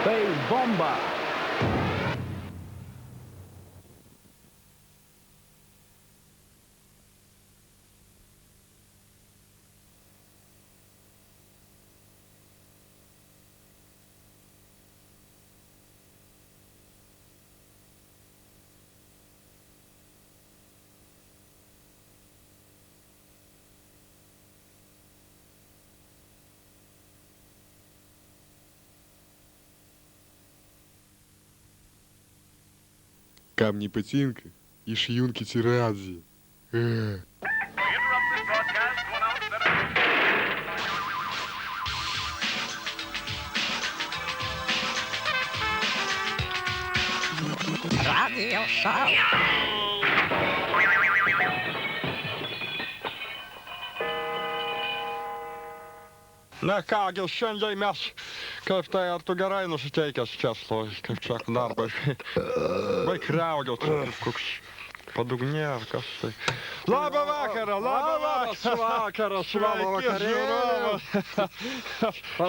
Tai bomba. Камні пацінка і шиюнки ці разі. Радіошоу. Na ką gi, šiandien mes, kaip tai ar tu gerai nusiteikęs Česlovai, kaip čia darbas. Baik riaugio, koks padugnė ar kas tai. Labą vakarą, Vakaras, vakarėlis.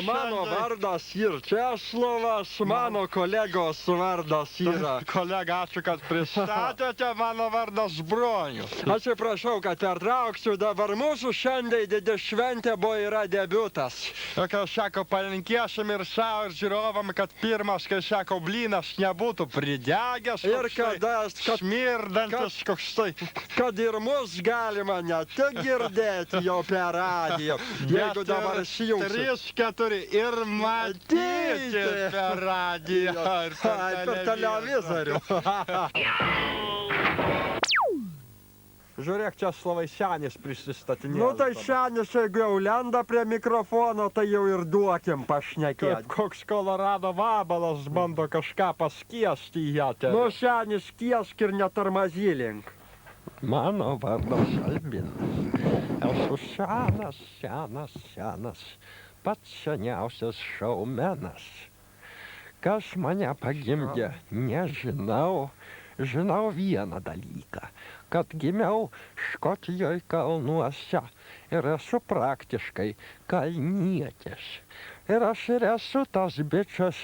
Mano vardas ir Česlovas, mano kolegos vardas yra. Kolega, ačiū, kad pristatėte, mano vardas Bronius. Atsiprašau, kad pertrauksiu, dabar mūsų šiandien didė šventė buvo yra debiutas. Kai sako, palinkėsim ir savo ir žiūrovam, kad pirmas, kai sako, blynas nebūtų pridegęs, Ir kad smirdantis koks tai. Kad ir mus galima ne tik girdėti jau per radiją, jeigu dabar įsijungsi. 3, 4 ir matyti per radiją ir Per televizorių. Žiūrėk, Česlovai senis prisistatinė. Nu tai senis, jeigu jau lenda prie mikrofono, tai jau ir duokim pašnekėti. Kaip koks Kolorado vabalas bando kažką paskiesti į ją. Nu senis kiesk ir netarmazylink. Mano vardas Albinas. Esu senas, pats seniausias šaumenas. Kas mane pagimdė, nežinau. Žinau vieną dalyką, kad gimiau Škotijoje kalnuose ir esu praktiškai kalnietis. Ir aš ir esu tas bičas,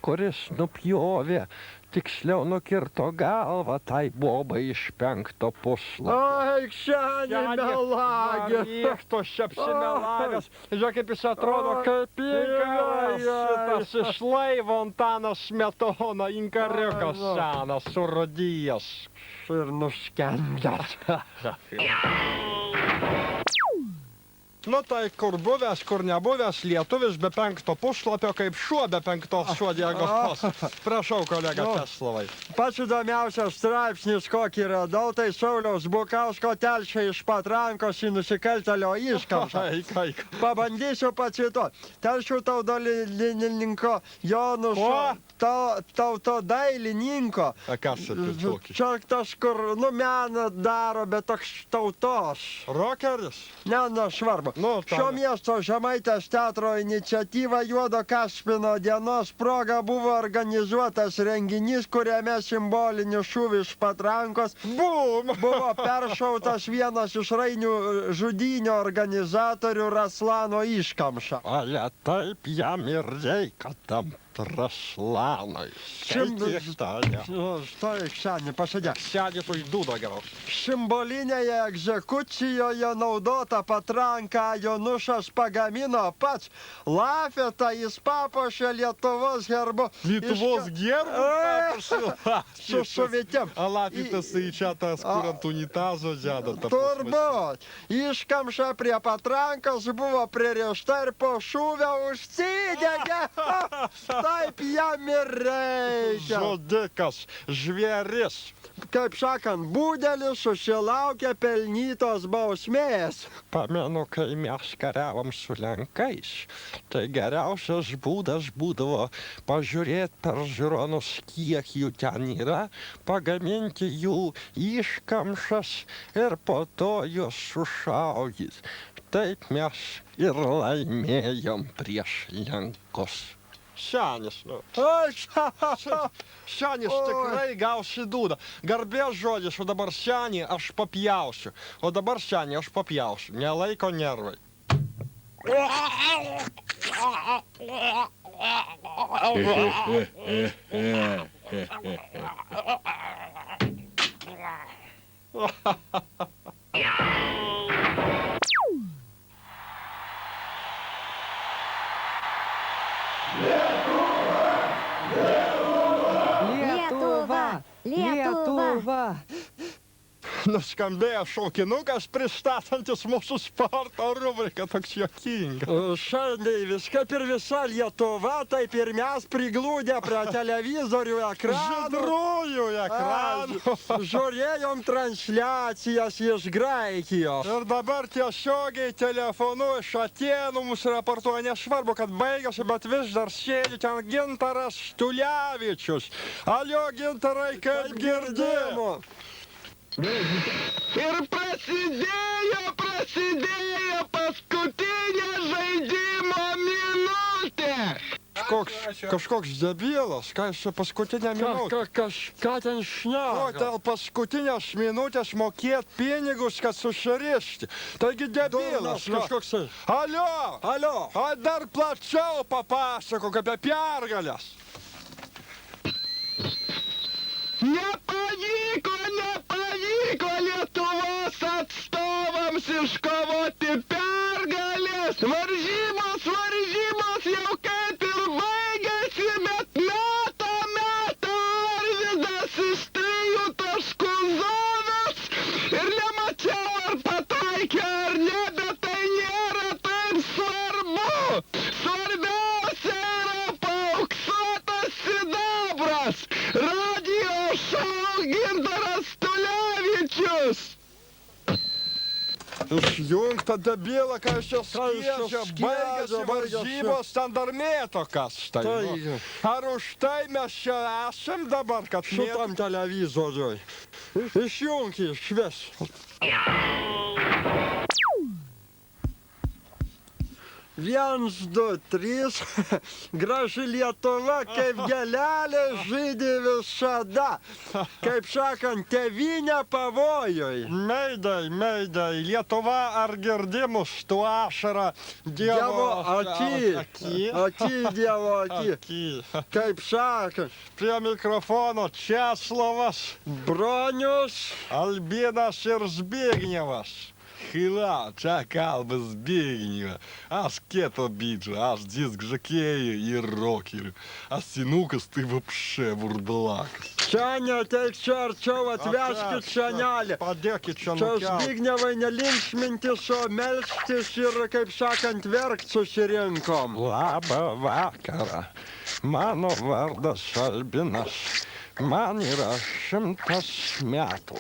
kuris nupjovė, tiksliau nukirto galvą tai bobai iš 5 puslapio. Ai, senį melagį. Mėgtos čia apsimelavęs. Žiūrėk, kaip jis atrodo, kaip inkaras. Šitas iš laivo Antanas Smetona, inkariukas senas, surudijęs. Ir nuskendęs. Nu tai kur buvęs, kur nebuvęs, lietuvis be 5 puslapio, kaip šuo be 5 uodegos. Prašau, kolega Česlovai. Pats įdomiausias straipsnis, kokį radau, tai Sauliaus Bukausko telšia iš patrankos į nusikaltelio iškamšą. Pabandysiu pacituoti. Telšių tautodalininko Jonušo tautodailininko. Kas čia tokį? Čia tas, kur meną daro, bet toks tautos. Rokeris? Ne, nesvarbu. Šio miesto Žemaitės teatro iniciatyva Juodo Kaspino dienos proga buvo organizuotas renginys, kuriame simbolinis šūvis iš patrankos buvo peršautas vienas iš Rainių žudynių organizatorių Raslano iškamša. Ale taip jam ir reikia tam Raslanui. Skaityk tąją. Štai, senį, pasidėk. Senį tu į dūdą geriau. Simbolinėje egzekucijoje naudota patranką Jonušas pagamino pats. Lafetą jis papuošė Lietuvos herbu. Lietuvos gerbu? Su suvitėm. Lafetas į čia tas, kur ant unitazo deda. Turbūt. Iškamša prie patrankos buvo pririšta ir po šūvio užsidegė. Taip jam ir reikia. Žudikas, žvėris. Kaip sakant, būdelis susilaukė pelnytos bausmės. Pamenu, kai mes kariavom su Lenkais, tai geriausias būdas būdavo pažiūrėti per žiūronus, kiek jų ten yra, pagaminti jų iškamšas ir po to juos sušaudyti. Taip mes ir laimėjom prieš Lenkus. Senis, Senis tikrai gausi dūdą. Garbės žodis, o dabar senį aš papjausiu. O dabar senį aš papjausiu. Nelaiko nervai. Lietuva! Lietuva! Nuskambėjo šaukinukas pristatantis mūsų sporto rubriką, toks juokingas. Šiandien viską ir visa Lietuva, taip ir mes priglūdę prie televizorių ekranų. Žydrųjų ekranų. Žiūrėjom transliacijas iš Graikijos. Ir dabar tiesiogiai telefonu iš Atėnų mums raportuoja, nesvarbu, kad baigėsi, bet vis dar sėdi ten Gintaras Stulevičius. Alio, Gintarai, kaip girdėjimo? Ir prasidėjo paskutinė žaidimo minutė. Kažkoks debilas, ką jis čia paskutinę minutę. Kažką ten O, šneka. dėl paskutinės minutės mokėt pinigus, kad susirišti. Taigi debilas. Durnas kažkoksai. Alio! Alio! A dar plačiau papasakok apie pergalės. Nepavyko Lietuvos atstovams iškovoti pergalės. Varžybos jau kaip ir baigėsi, bet meta Arvydas iš 3 taškų zonos. Ir nemačiau, ar pataikė ar ne, bet tai nėra taip svarbu. Svarbiausia yra paauksuotas sidabras. Radio šou Gintaras Stulevičius. Išjungta debilą, ką aš čia skiedžia. skiedžia, Baigėsi varžybos, ten dar mėto kas. Tai, Tai- ar už tai mes čia esam dabar, kad mėto? Šitam televizoriui. Išjungi švies. Viens, du, trys. Graži Lietuva, kaip gėlelė žydė visada. Kaip sakant, tėvynė pavojoj. Meidai, Lietuva, ar girdimus tu ašarą Dievo aki. Aki, Dievo aki. Aki. Kaip sakant, Prie mikrofono Česlovas, Bronius. Albinas ir Zbignevas. Хила, чакал Збигнева, аж кето биджа, аж диск жокея и рокер. А синукас ты вообще бурдалак. Čia neteik čia arčiau, atveskit senelį. Padėkit čia Čia nukelt. Zbignevai nelinksmintis, o melstis ir, kaip sakant, verkt susirinkom. Labą vakarą. Mano vardas Albinas. Man yra 100 metų.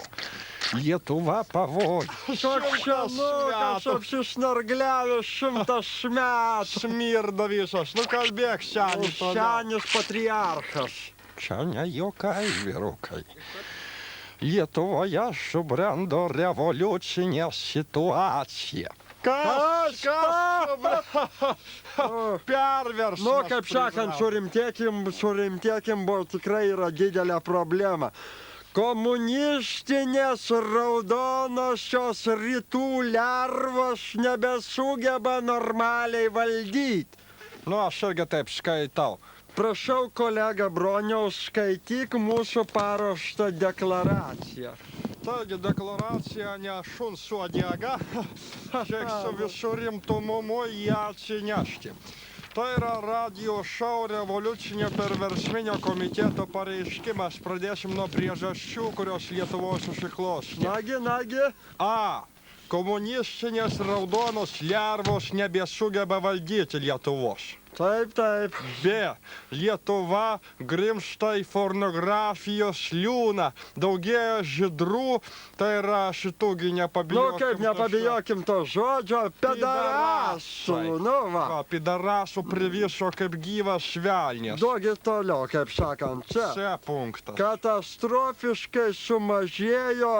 Lietuva pavojus. Toks senukas apsisnargliavęs 100 metų. Smirda visos, nu kalbėk senis. Senis patriarchas. Čia ne juokai, vyrukai. Lietuvoje subrendo revoliucinė situacija. Kas? Perversmas. Nu, kaip sakant, surimtėkim, buvo tikrai yra didelė problema. Komunistinės raudonosios rytų lervos nebesugeba normaliai valdyti. Nu, aš irgi taip skaitau. Prašau, kolega Broniaus, skaityk mūsų paruoštą deklaraciją. Taigi deklaracija ne šuns uodega, kiek su visų rimtumumu ją atsinešti. Tai yra radio šou revoliucinio perversminio komiteto pareiškimas. Pradėsim nuo priežasčių, kurios Lietuvos susiklostė. Nagi. A. Komunistinės raudonos lervos nebesugeba valdyti Lietuvos. Taip. B. Lietuva grimzta į pornografijos liūną. Daugėja žydrų, tai yra šitųgi Nu, nepabijokim. kaip nepabijokim to žodžio, pedarasų. Nu, va. Pidarasų priviso kaip gyvas švelnės. Duokit toliau, kaip sakant, čia. C punktas. Katastrofiškai sumažėjo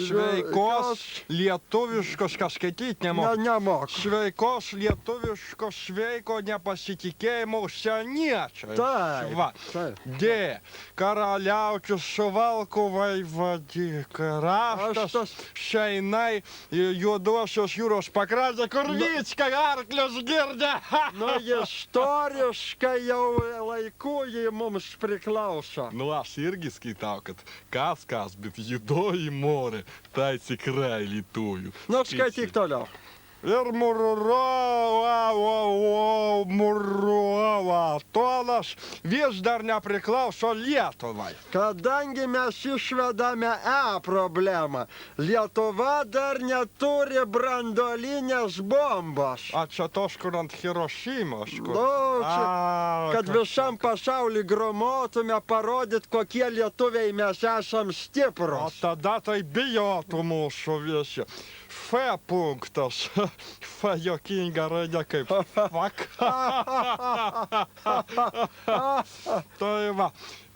Sveikos, lietuviškos, ką skaityti nemoku. Nemoku. Sveikos, lietuviškos, sveiko, nepasirinkimo pasitikėjimo užsieniečiai. Taip, Va. taip. D. Karaliaučius Suvalkų vaivadika. Raštas Aš Šeinai Juodosios jūros pakrantė, kur Vycka arklius girdė. Nu, istoriškai jau laiku jį mums priklauso. Nu, aš irgi skaitau, kad kas, bet judoji morė, tai tikrai lietuvių. Nu, skaityk toliau. Ir Muruova tolas vis dar nepriklauso Lietuvai. Kadangi mes išvedame problemą, Lietuva dar neturi branduolinės bombos. A čia tos, kur ant Hirošimos. Kur... Nu, čia, kad kažkas. visam pasauliu gromotume parodyt, kokie lietuviai mes esam O stiprus. tada tai bijotų mūsų visi. F punktas. F jokinga raidė kaip fuck. Tai va,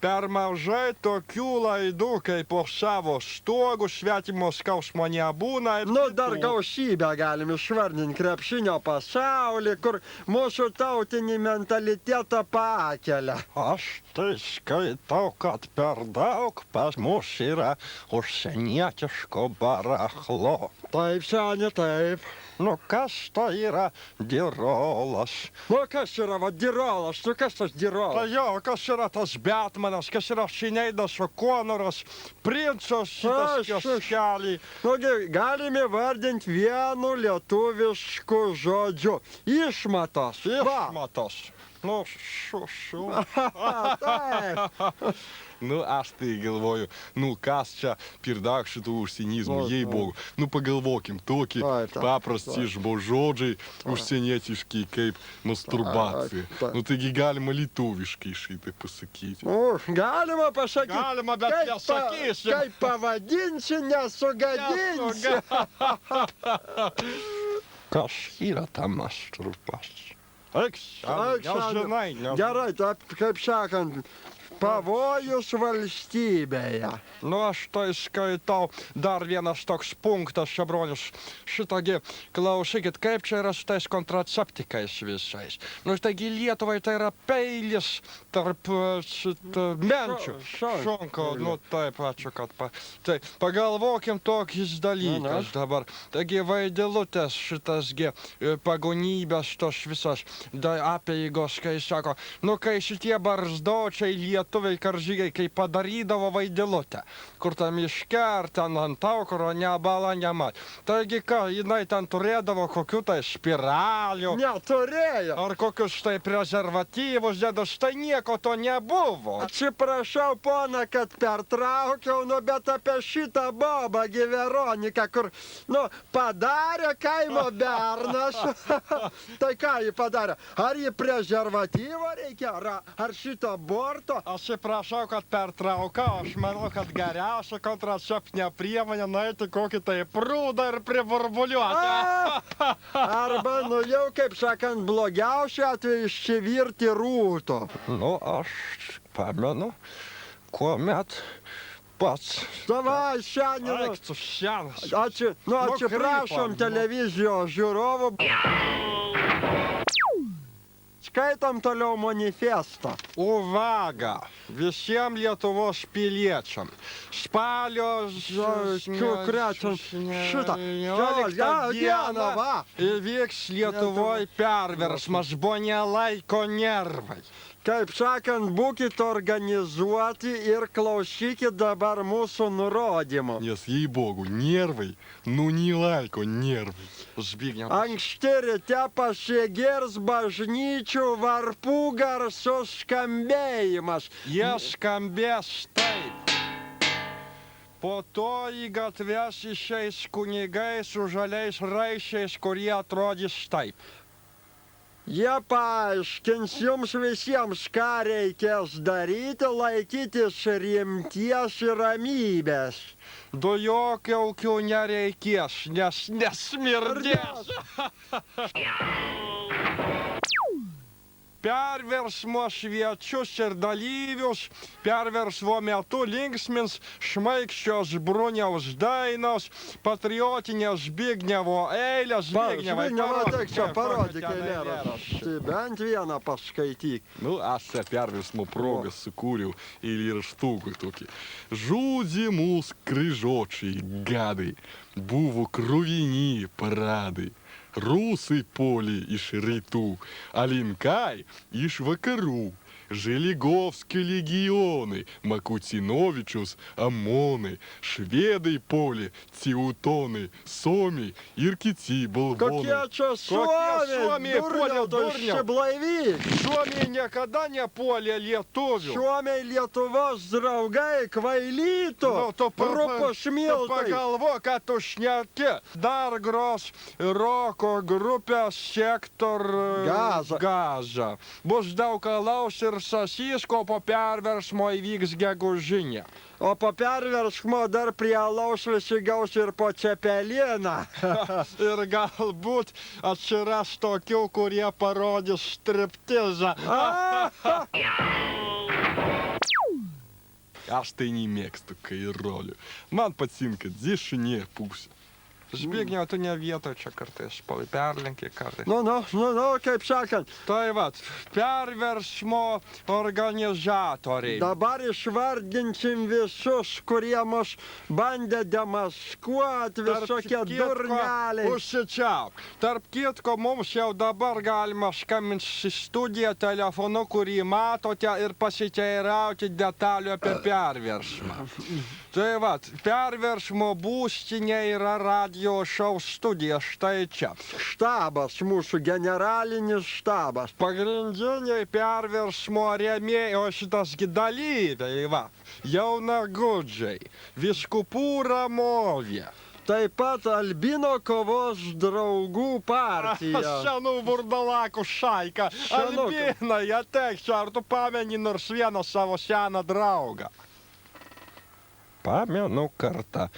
per mažai tokių laidų, kaip po savo stogų svetimo skausmo nebūna. Ir Nu, dar kitų. gausybę galim išvardinti krepšinio pasaulį, kur mūsų tautinį mentalitetą pakelia. Aš tai skaitau, kad per daug pas mus yra užsienietiško barachlo. Taip, seni, taip. Nu kas tai yra dirolas? Nu, kas yra vadirolas? Nu, kas tas Tai dirolas? jo, kas yra tas Batmanas, kas yra Šineidas Okonoras, princas šitas Aš- kioskelį. Nugi, galime vardinti vienu lietuvišku žodžiu. Išmatos. Va. Išmatos. Nu, šu. Taip. Nu, aš tai galvoju, nu, kas čia per daug šitų užsienizmų, Oi, jei oi. bogu. Nu, pagalvokim, tokie Oi, taip, paprasti žodžiai užsienietiški kaip masturbacija. taip. Nu, taigi galima lietuviškai šitai pasakyti. Nu, galima pasakyti. Galima, bet nesakysim. Kaip pavadinsi, nesugadinsi. Kas yra ta masturbacija? Eik, nežinai, nežinai. Gerai, taip, kaip sakant, pavojus valstybėje. Nu, aš tai skaitau dar vienas toks punktas, Šabronius. Šitagi, klausykit, kaip čia yra su tais kontraceptikais visais. Nu, taigi Lietuvai tai yra peilis tarp šitą menčių. Šonko, nu taip, ačiū, kad tai pagalvokim tokius dalykas dabar. Taigi vaidilutės šitasgi pagonybės tos visas apeigos, kai sako, nu, kai šitie barzdočiai lietuviai karžygai, kai padarydavo vaidilutę, kur tam miške ar ten ant aukuro nebala nemat. Taigi ką, jinai ten turėdavo kokių tai spiralių, Neturėjo. ar kokius tai prezervatyvus dėdos, tai nieko to nebuvo. Atsiprašau, pona, kad pertraukiau, nu, bet apie šitą bobą Veronika, kur, nu, padarė kaimo bernas. Tai ką jį padarė? Ar jį prezervatyvo reikia, ar šito aborto? Atsiprašau, kad pertraukau, aš manau, kad geriausia kontraceptinė priemonė nueiti kokį tai prūdą ir priburbuliuoti. Arba, nu jau, kaip sakant, blogiausia atveju išsivirti rūto. Nu, aš pamenu, kuomet pats. Davai, šiandien. Eik, tu senas. Atsiprašom krypam, televizijos žiūrovų. Skaitom toliau manifestą. Uvaga visiems Lietuvos piliečiam. Spalio Krečiam šitą. 16 dieną va. įvyks Lietuvoje perversmas, buvo nelaiko nervai. Kaip sakant, būkit organizuoti ir klausykit dabar mūsų nurodymų. Nes jei bogu, nervai, nu, nelaiko nervai. Zbigniew. Anksti ryte pasigirs bažnyčių varpų garsus skambėjimas. Jie skambės taip. Po to į gatves išeis kunigai su žaliais raišiais, kurie atrodys taip. Jie paaiškins jums visiems, ką reikės daryti, laikytis rimties ir ramybės. Dujokaukių nereikės, nes nesmirdės. perversmo svečius ir dalyvius. Perversmo metu linksmins šmaikščios Bruniaus dainos, patriotinės Zbignevo eilės. Zbignevo, tik čia parodyk eilėraštį. Bent vieną paskaityk. Nu, aš čia perversmo progą sukūriau eilėraštukui tokį. Žudė mūs kryžočiai gadai, buvo kruvini paradai. Rusai puolė iš rytų, Alinkai iš vakarų. Želigovskio legionai, Makutinovičiaus amonai, švedai puolė, Teutonai, Suomiai ir kiti balvonai. Kokie čia Suomiai, puolė durniau, blaivy. Suomiai niekada nepuolė lietuvių. Suomiai Lietuvos draugai, kvailytų, rupušmiltai. Pagalvo, kad tu šneki. Dar gros roko grupės Sektor Gaza. Bus daug alaus ir sasisko, po perversmo įvyks gegužinė. O po perversmo dar prie alaus visi gaus ir po cepeliną. Ir galbūt atsiras tokių, kurie parodys striptizą. Aš tai nemėgstu kairolių. Man patinka dešinė pusė. Zbignev, tu ne vietoj čia kartais, perlenki kartais. Nu, kaip sakant. Tai vat, perversmo organizatoriai. Dabar išvardinsim visus, kurie mus bandė demaskuoti, visokie durneliai. Užsičiauk. Tarp kitko, mums jau dabar galima skambinti į studiją telefonu, kurį matote, ir pasiteirauti detalių apie perversmą. Tai vat, perversmo būstinė yra radio šou studija, štai čia. Štabas, mūsų generalinis štabas. Pagrindiniai perversmo rėmėjai, o šitas dalyviai, va, jaunagudžiai, vyskupų ramovė. Taip pat Albino kovos draugų partija. Senų vurdalakų šaika. Albinai, ateik čia, ar tu pameni nors vieną savo seną draugą? Pamenu kartą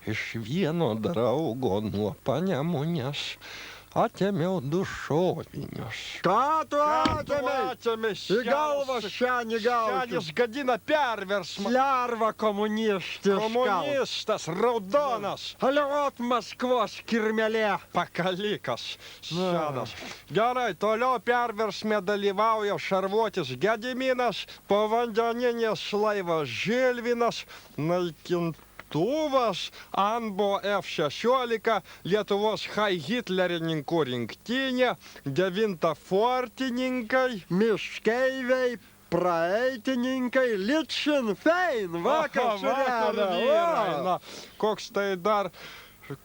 iš vieno draugo nuo Panemunės atėmiau du šovinius. Ką tu atėmei? Į galvą šiandien gauti. Šiandien gadina perversmą. Slerva komunistiška. Komunistas, raudonas. Aliot Maskvos kirmelė. Pakalikas senas. Gerai, toliau perversme dalyvauja šarvuotis Gediminas, povandeninės laivas Žilvinas, naikintuvas, Anbo F-16, Lietuvos High Hitlerininkų rinktinė, 9 fortininkai, miškeiviai, praeitininkai, Litšin Fein, vakar surėda. Koks tai dar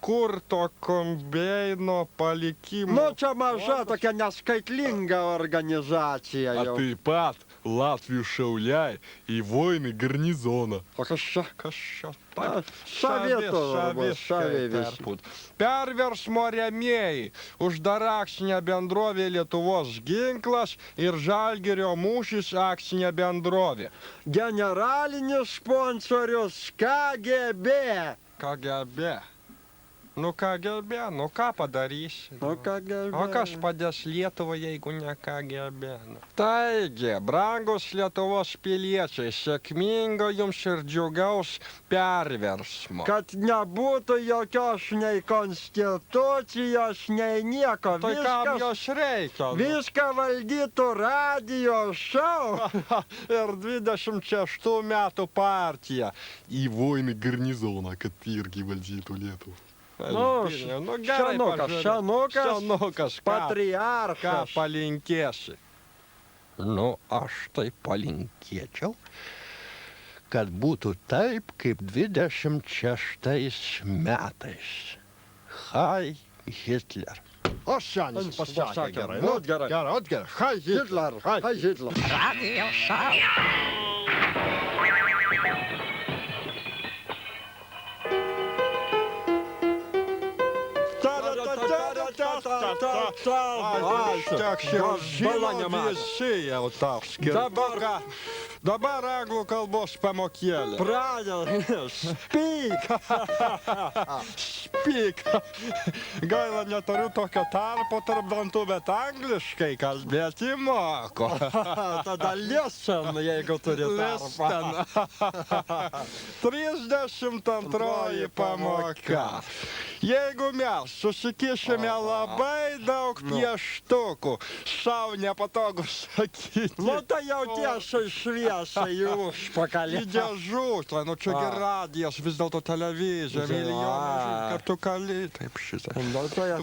Kurto Kombeino palikimo. Nu, čia maža tokia neskaitlinga organizacija A jau. taip pat Latvijų šauliai į voinį garnizoną. O kas čia? Kas čia? Savi visi. Perversmo rėmėjai, uždara akcinė bendrovė Lietuvos ginklas ir Žalgirio mūšis akcinė bendrovė. Generalinis sponsorius KGB. KGB. Nu KGB, nu ką padarysi? Nu KGB. O kas padės Lietuvai, jeigu ne KGB? Taigi, brangus Lietuvos piliečiai, sėkmingo jums ir džiugaus perversmo. Kad nebūtų jokios nei konstitucijos, nei nieko. Tai kam jos reikia? Viską valdytų radio šou. Ir 26 metų partija. Į voinį garnizoną, kad irgi valdytų Lietuvą. Nu, gerai, Senukas, ką patriarchas. palinkėsi? Nu, aš tai palinkėčiau, kad būtų taip, kaip 26 metais. High Hitler. O šiandien pasakė gerai. Gerai. High Hitler. High Hitler. Radio šou. Visi jau tau skirtuką. Dabar anglų kalbos pamokėlė. Pradedam. Speak. Speak. Gaila, neturiu tokio tarpo tarp dantų, bet angliškai kalbėti moku. Tada listen, jeigu turi tarpą. 32 pamoka. Jeigu mes susikišime labai daug pieštukų, sau nepatogu sakyti. Nu tai jau tiesiai šviesai į užpakalį. Į dėžutę, nu čia gi radijas, vis dėlto televizija, milijonai kartų kali, taip šitą.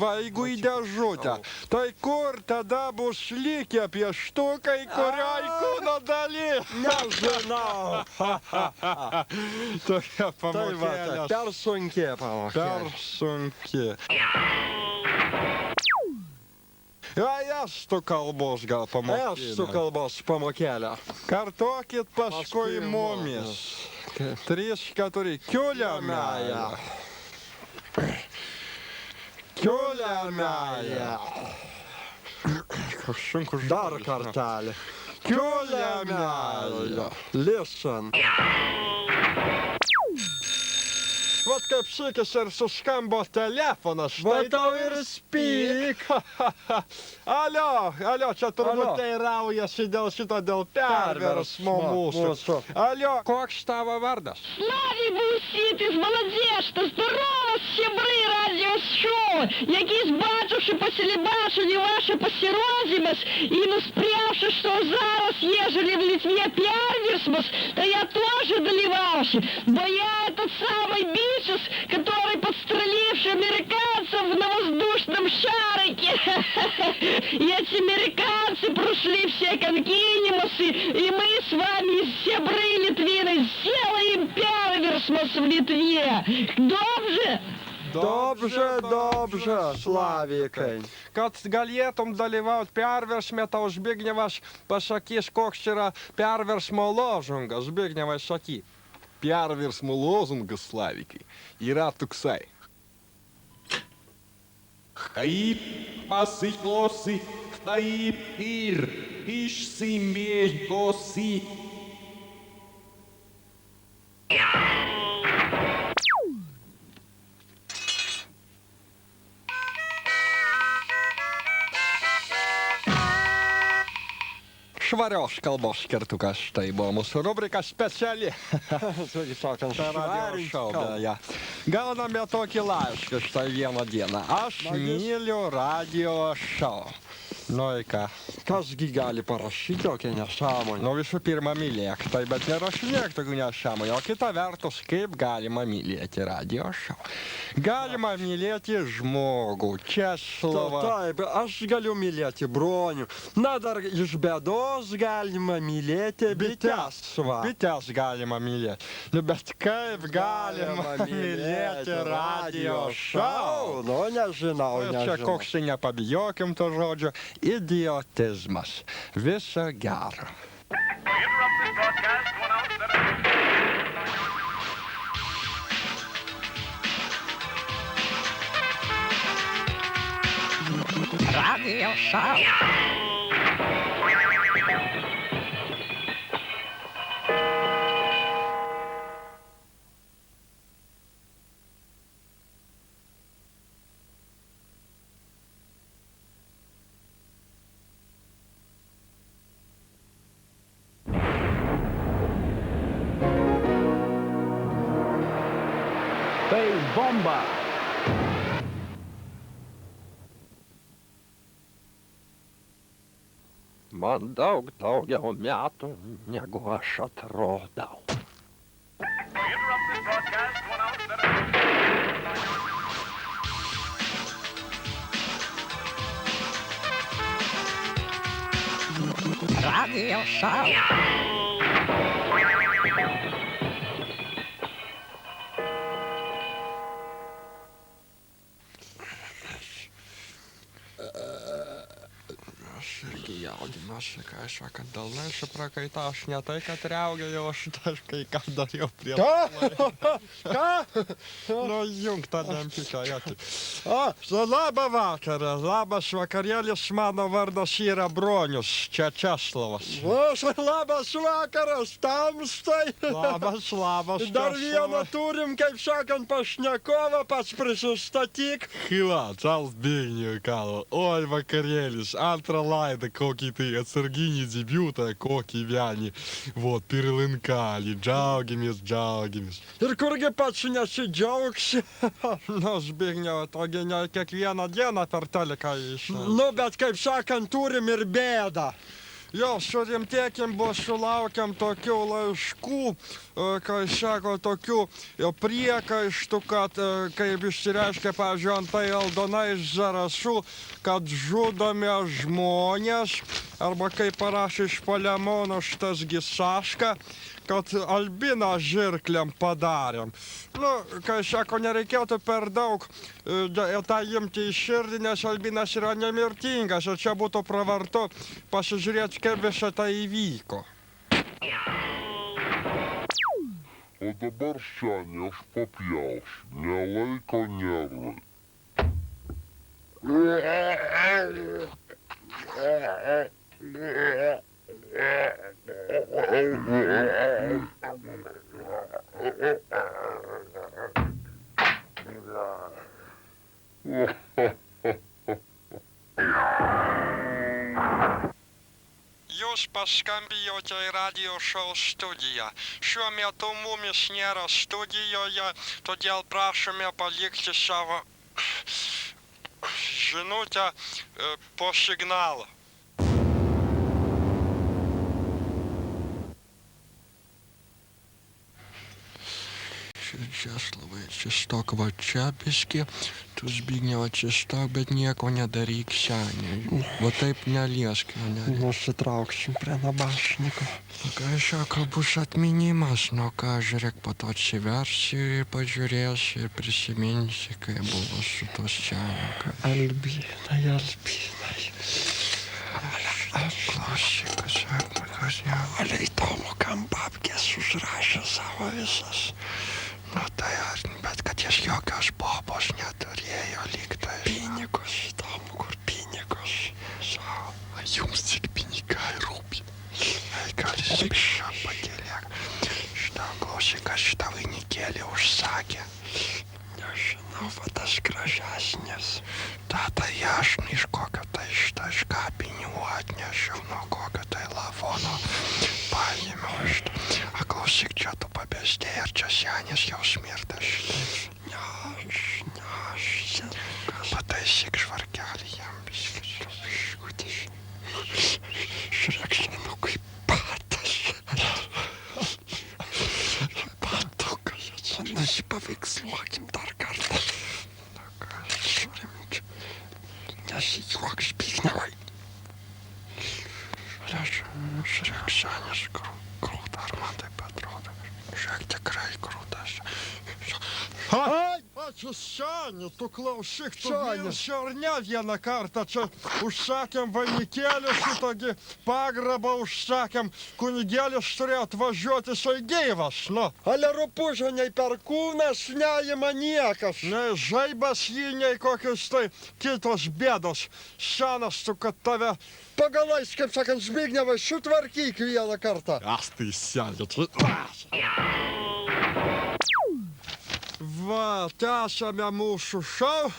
Va, jeigu į dėžutę, tai kur tada bus likę pieštukai, kurioj kūno daly? Nežinau. Tokia Tai va, pamokėlė. per sunkiai pamokėlė. Per sunki. Estų kalbos gal pamokėlė. Estų kalbos pamokėlė. Kartokit paskui Paskui mumis. 3, 4. Kiuliamėja. Kiuliamėja. Koks sunkus Dar žodis. kartelį. Kiuliamėja. Listen. Vat kaip šikis ir suskambo telefonas. Va Štai tau ir speak. Alio, čia turbūt teiraujasi dėl šito, dėl perversmo mūsų. Alio, koks tavo vardas? Славі Бусітис, молодець, та здорово, щебри радіошоу, якісь бачивши по телебаченню ваше посерозимось и наспрявши, что зараз ежели в Литве пиар-версмос, то я тоже доливался, бо я этот самый бичес, который подстреливший американцев на воздушном шарике. И эти американцы прошли все конкинимусы, и мы с вами, щебры Литвины, сделаем пиар-версмос в Литве. Добже? Dobrze, Slavikai. Kad galėtum dalyvauti perversme, tau Zbignevas pasakys, koks yra perversmo lozungas. Zbignevas sakyk. Perversmo lozungas, Slavikai, yra toksai. Kaip pasiklausyk, taip ir išsimėgosi. Švarios kalbos skirtukas, tai buvo mūsų rubrika speciali. Sakant, Radio šou, beje. Gauname tokį laišką štai vieną dieną. Aš myliu radio šou. Nu į ką? Kasgi gali parašyti tokią nesąmonę? Nu visų pirma mylėk, tai bet nerašinėk tokių nesąmonių. O kita vertus, kaip galima mylėti radio šou? Galima mylėti žmogų, Česlovą. Taip, aš galiu mylėti bronių. Na, dar iš bėdos galima mylėti bites. Va. Bites galima mylėti. Nu bet kaip galima mylėti radio šou? Nu, nežinau, Čia nežinau. koks tai nepabijokim to žodžio. Idiotizmas. Viso gero. Radio Show. Tai bomba. Man daug daugiau metų, negu aš atrodau. Radio Show. Aš irgi jaudinosi, ką aš sakant, delnai suprakaita, aš ne tai, kad riaugėjau, aš kai ką dariau prie... Ką? Nu, jung tą lempiką, jokį. Labą vakarą, labas vakarėlis, mano vardas yra Bronius, čia Česlovas. Labas vakaras, tamstai. Labas, Dar vieną turim, kaip sakant, pašnekovą, pats prisistatyk. Хила, Чарльз Бигнio кало. Ой, вакарелиш, антра лайда, коки ты, отсергини дебюта, коки вяни. Вот, перелинкали, džiaugiamės. Ir kurgi pats nesidžiaugsi? Nu, Zbigniau, togi ne kiekvieną dieną per teliką išeina. Nu, bet kaip sakant, turim ir bėdą. Jo, surimtėkim, bus sulaukiam tokių laiškų, kai sako, tokių priekaištų, kad, kaip išsireiškia, pavyzdžiui, antai Aldona iš Zarasų, kad žudome žmonės, arba kaip parašė iš Palemono šitasgi Saška, kad albiną žirklėm padarėm. Nu, kai sako, nereikėtų per daug tą imti į širdį, nes albinas yra nemirtingas, ir čia būtų pravartu pasižiūrėti, kaip visą tai įvyko. O dabar seniai aš papjausiu, nelaiko nervai. Jūs paskambijote į radio šou studiją. Šiuo metu mumis nėra studijoje, todėl prašome palikti savo žinutę po signalo. Česlovai, atsistok va čia biški, tu Zbigniau atsistok, bet nieko nedaryk seniai. Va taip neliesk, nereikia. Nusitrauksim prie nabašniko. Kai sako, bus atminimas, nu ką, žiūrėk, po to atsiversi ir pažiūrėsi ir prisiminsi, kai buvo su tos seniai. Albinai. Klausykas, kas ne? Ale įdomu, kam babkės užrašė savo visas. Nu tai, bet kad jis jokios bobos neturėjo lygtai. Pinigus, įdomu, kur pinigus. Jums tik pinigai rūpi. Gal jis bišą pakėlėk. Šitą klausykas, šitą vainikėlį užsakė. Nežinau, va tas gražesnis. Tai aš iš kokio tai šitą iš kapinių atnešiau, nuo kokio tai lavono paėmiau šitą. Klausyk, čia tu pabėstėjai, ar čia senis jau smirda šitais? Ne, pataisyk žvarkelį jam viskas. Žiūrėk, žinau, kaip patas. Patukas, pasipaveiksluokim dar kartą. Nesijuok, Zbignevai. Žiūrėk, senis krūta, ar man taip atrodo? Žiūrėk, tikrai krūtas. Ai, ačiū seni, tu klausyk, tu Čia ar ne vieną kartą čia užsakėm vainikėlį, šitągi pagrabą užsakėm, kunigėlis turėjo atvažiuoti, jisai gyvas, nu. Ale rupūžio nei per kūnas neima niekas. Nei žaibas jį, nei kokios tai kitos bėdos. Senas tu, kad tave... Pagalais, kaip sakant, Zbignevai, sutvarkyk vieną kartą. Ach ты сядет. Va, tęsiame mūsų šou.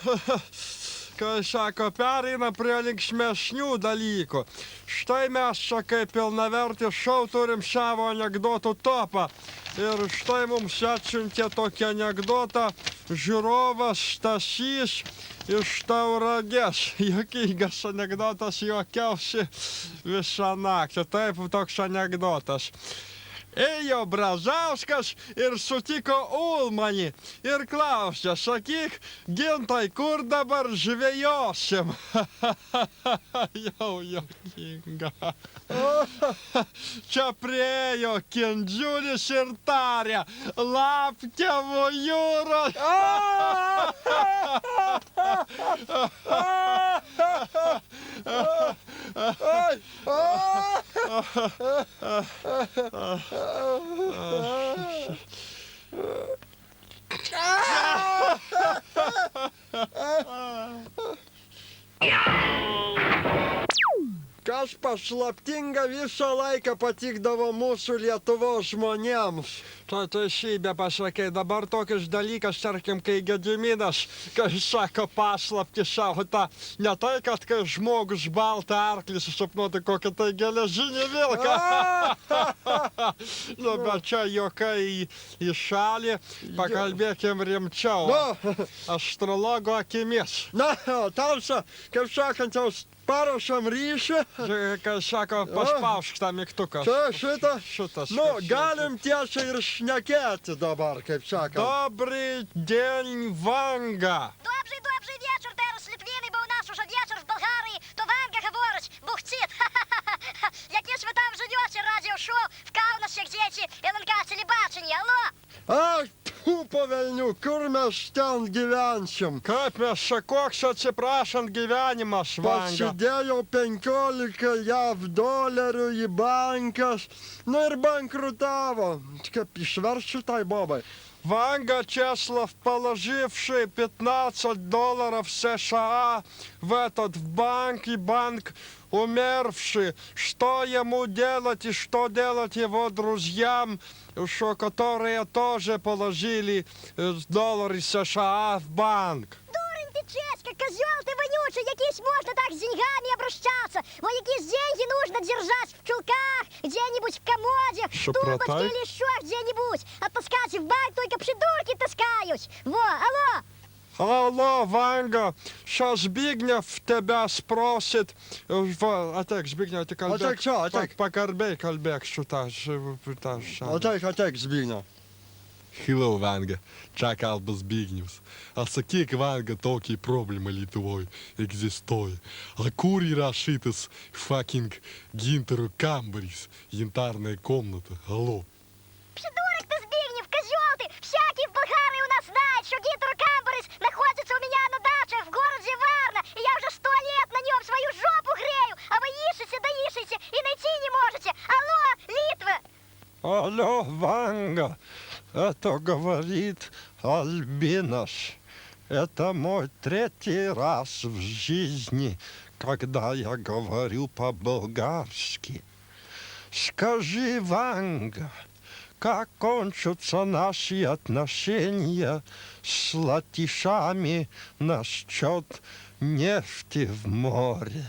Kai sako, pereina prie linksmesnių dalykų. Štai mes čia kaip pilnavertį šou turim savo anekdotų topą. Ir štai mums atsiuntė tokį anekdotą žiūrovas Stasys iš Tauragės. Juokingas anekdotas, juokiausi visą naktį. Taip, toks anekdotas. Ėjo Brazauskas ir sutiko Ulmanį ir klausė, sakyk, Gintai, kur dabar žvejosim? Jau juokinga. Čia priejo Kindžiulis ir tarė, Laptevų jūros. Kas paslaptinga visą laiką patikdavo mūsų Lietuvos žmonėms. Tai teisybė pasakė, dabar tokius dalykas, tarkim, kai Gediminas, kai sako paslapti savo tą, ne tai, kad kai žmogus baltą arklį susapnuotų kokį tai geležinį vilką. Nu, bet čia juokai į šalį, pakalbėkim rimčiau. Astrologo akimis. Na, tamsa, kaip sakant, jau paruošam ryšį. Kai sako, paspausk tą mygtuką. Čia šitas. Nu, galim tiesiai ir šnekėti dabar, kaip sakant. Добрый день, Ванга! Добрий вечір, Терес Літвіни, бо у нас уже вечір в Болгарії, то Ванга говорить, бухтит. Які ж ви там живете, радіошоу, в Каунасі, діти, ЛНК, телебачення, алло? Ach, tu po velnių, kur mes ten gyvensim? Kaip mes čia, koks atsiprašant gyvenimas, Vanga? Pasidėjau 15 JAV dolerių į bankas, nu ir bankrutavo. Kaip išveršiu tai bobai? Ванга Чеслов, положивший $15 США в этот банк, и банк умерший, что ему делать и что делать его друзьям, которые тоже положили доллары США в банк? Дурень ты, Чеська, козел ты вонючий, якийсь можно так с деньгами обращаться. Вон якісь деньги нужно держать в чулках, где-нибудь в комоде, в тумбочке или еще где-нибудь. А таскать в банк только придурки таскают. Во, алло! Алло, Ванга, сейчас Збигнев тебя спросит. Атек, Збигнев, ты колбек. Атек, что, Атек? Покорбей, колбек, что та. Ateik, Zbigniew. Hello, Vanga. Čia kalbas Zbignius. A kiek, Vanga, tokie problema Lietuvoj egzistuoja? A kur yra šitas fucking gintaro kambarys, gintarная комната? Алло. Придурок ты, Збигнев, козел ты! Всякий в Болгарии у нас знает, что Гинтер Камбарис находится у меня на даче в городе Варна, и я уже 100 лет на нем свою жопу грею, а вы ищете да ищете и найти не можете. Алло, Литва! Алло, Ванга, это говорит Альбинос. Это мой 3-й раз в жизни, когда я говорю по-болгарски. Скажи, Ванга, как кончатся наши отношения с латишами насчет нефти в море?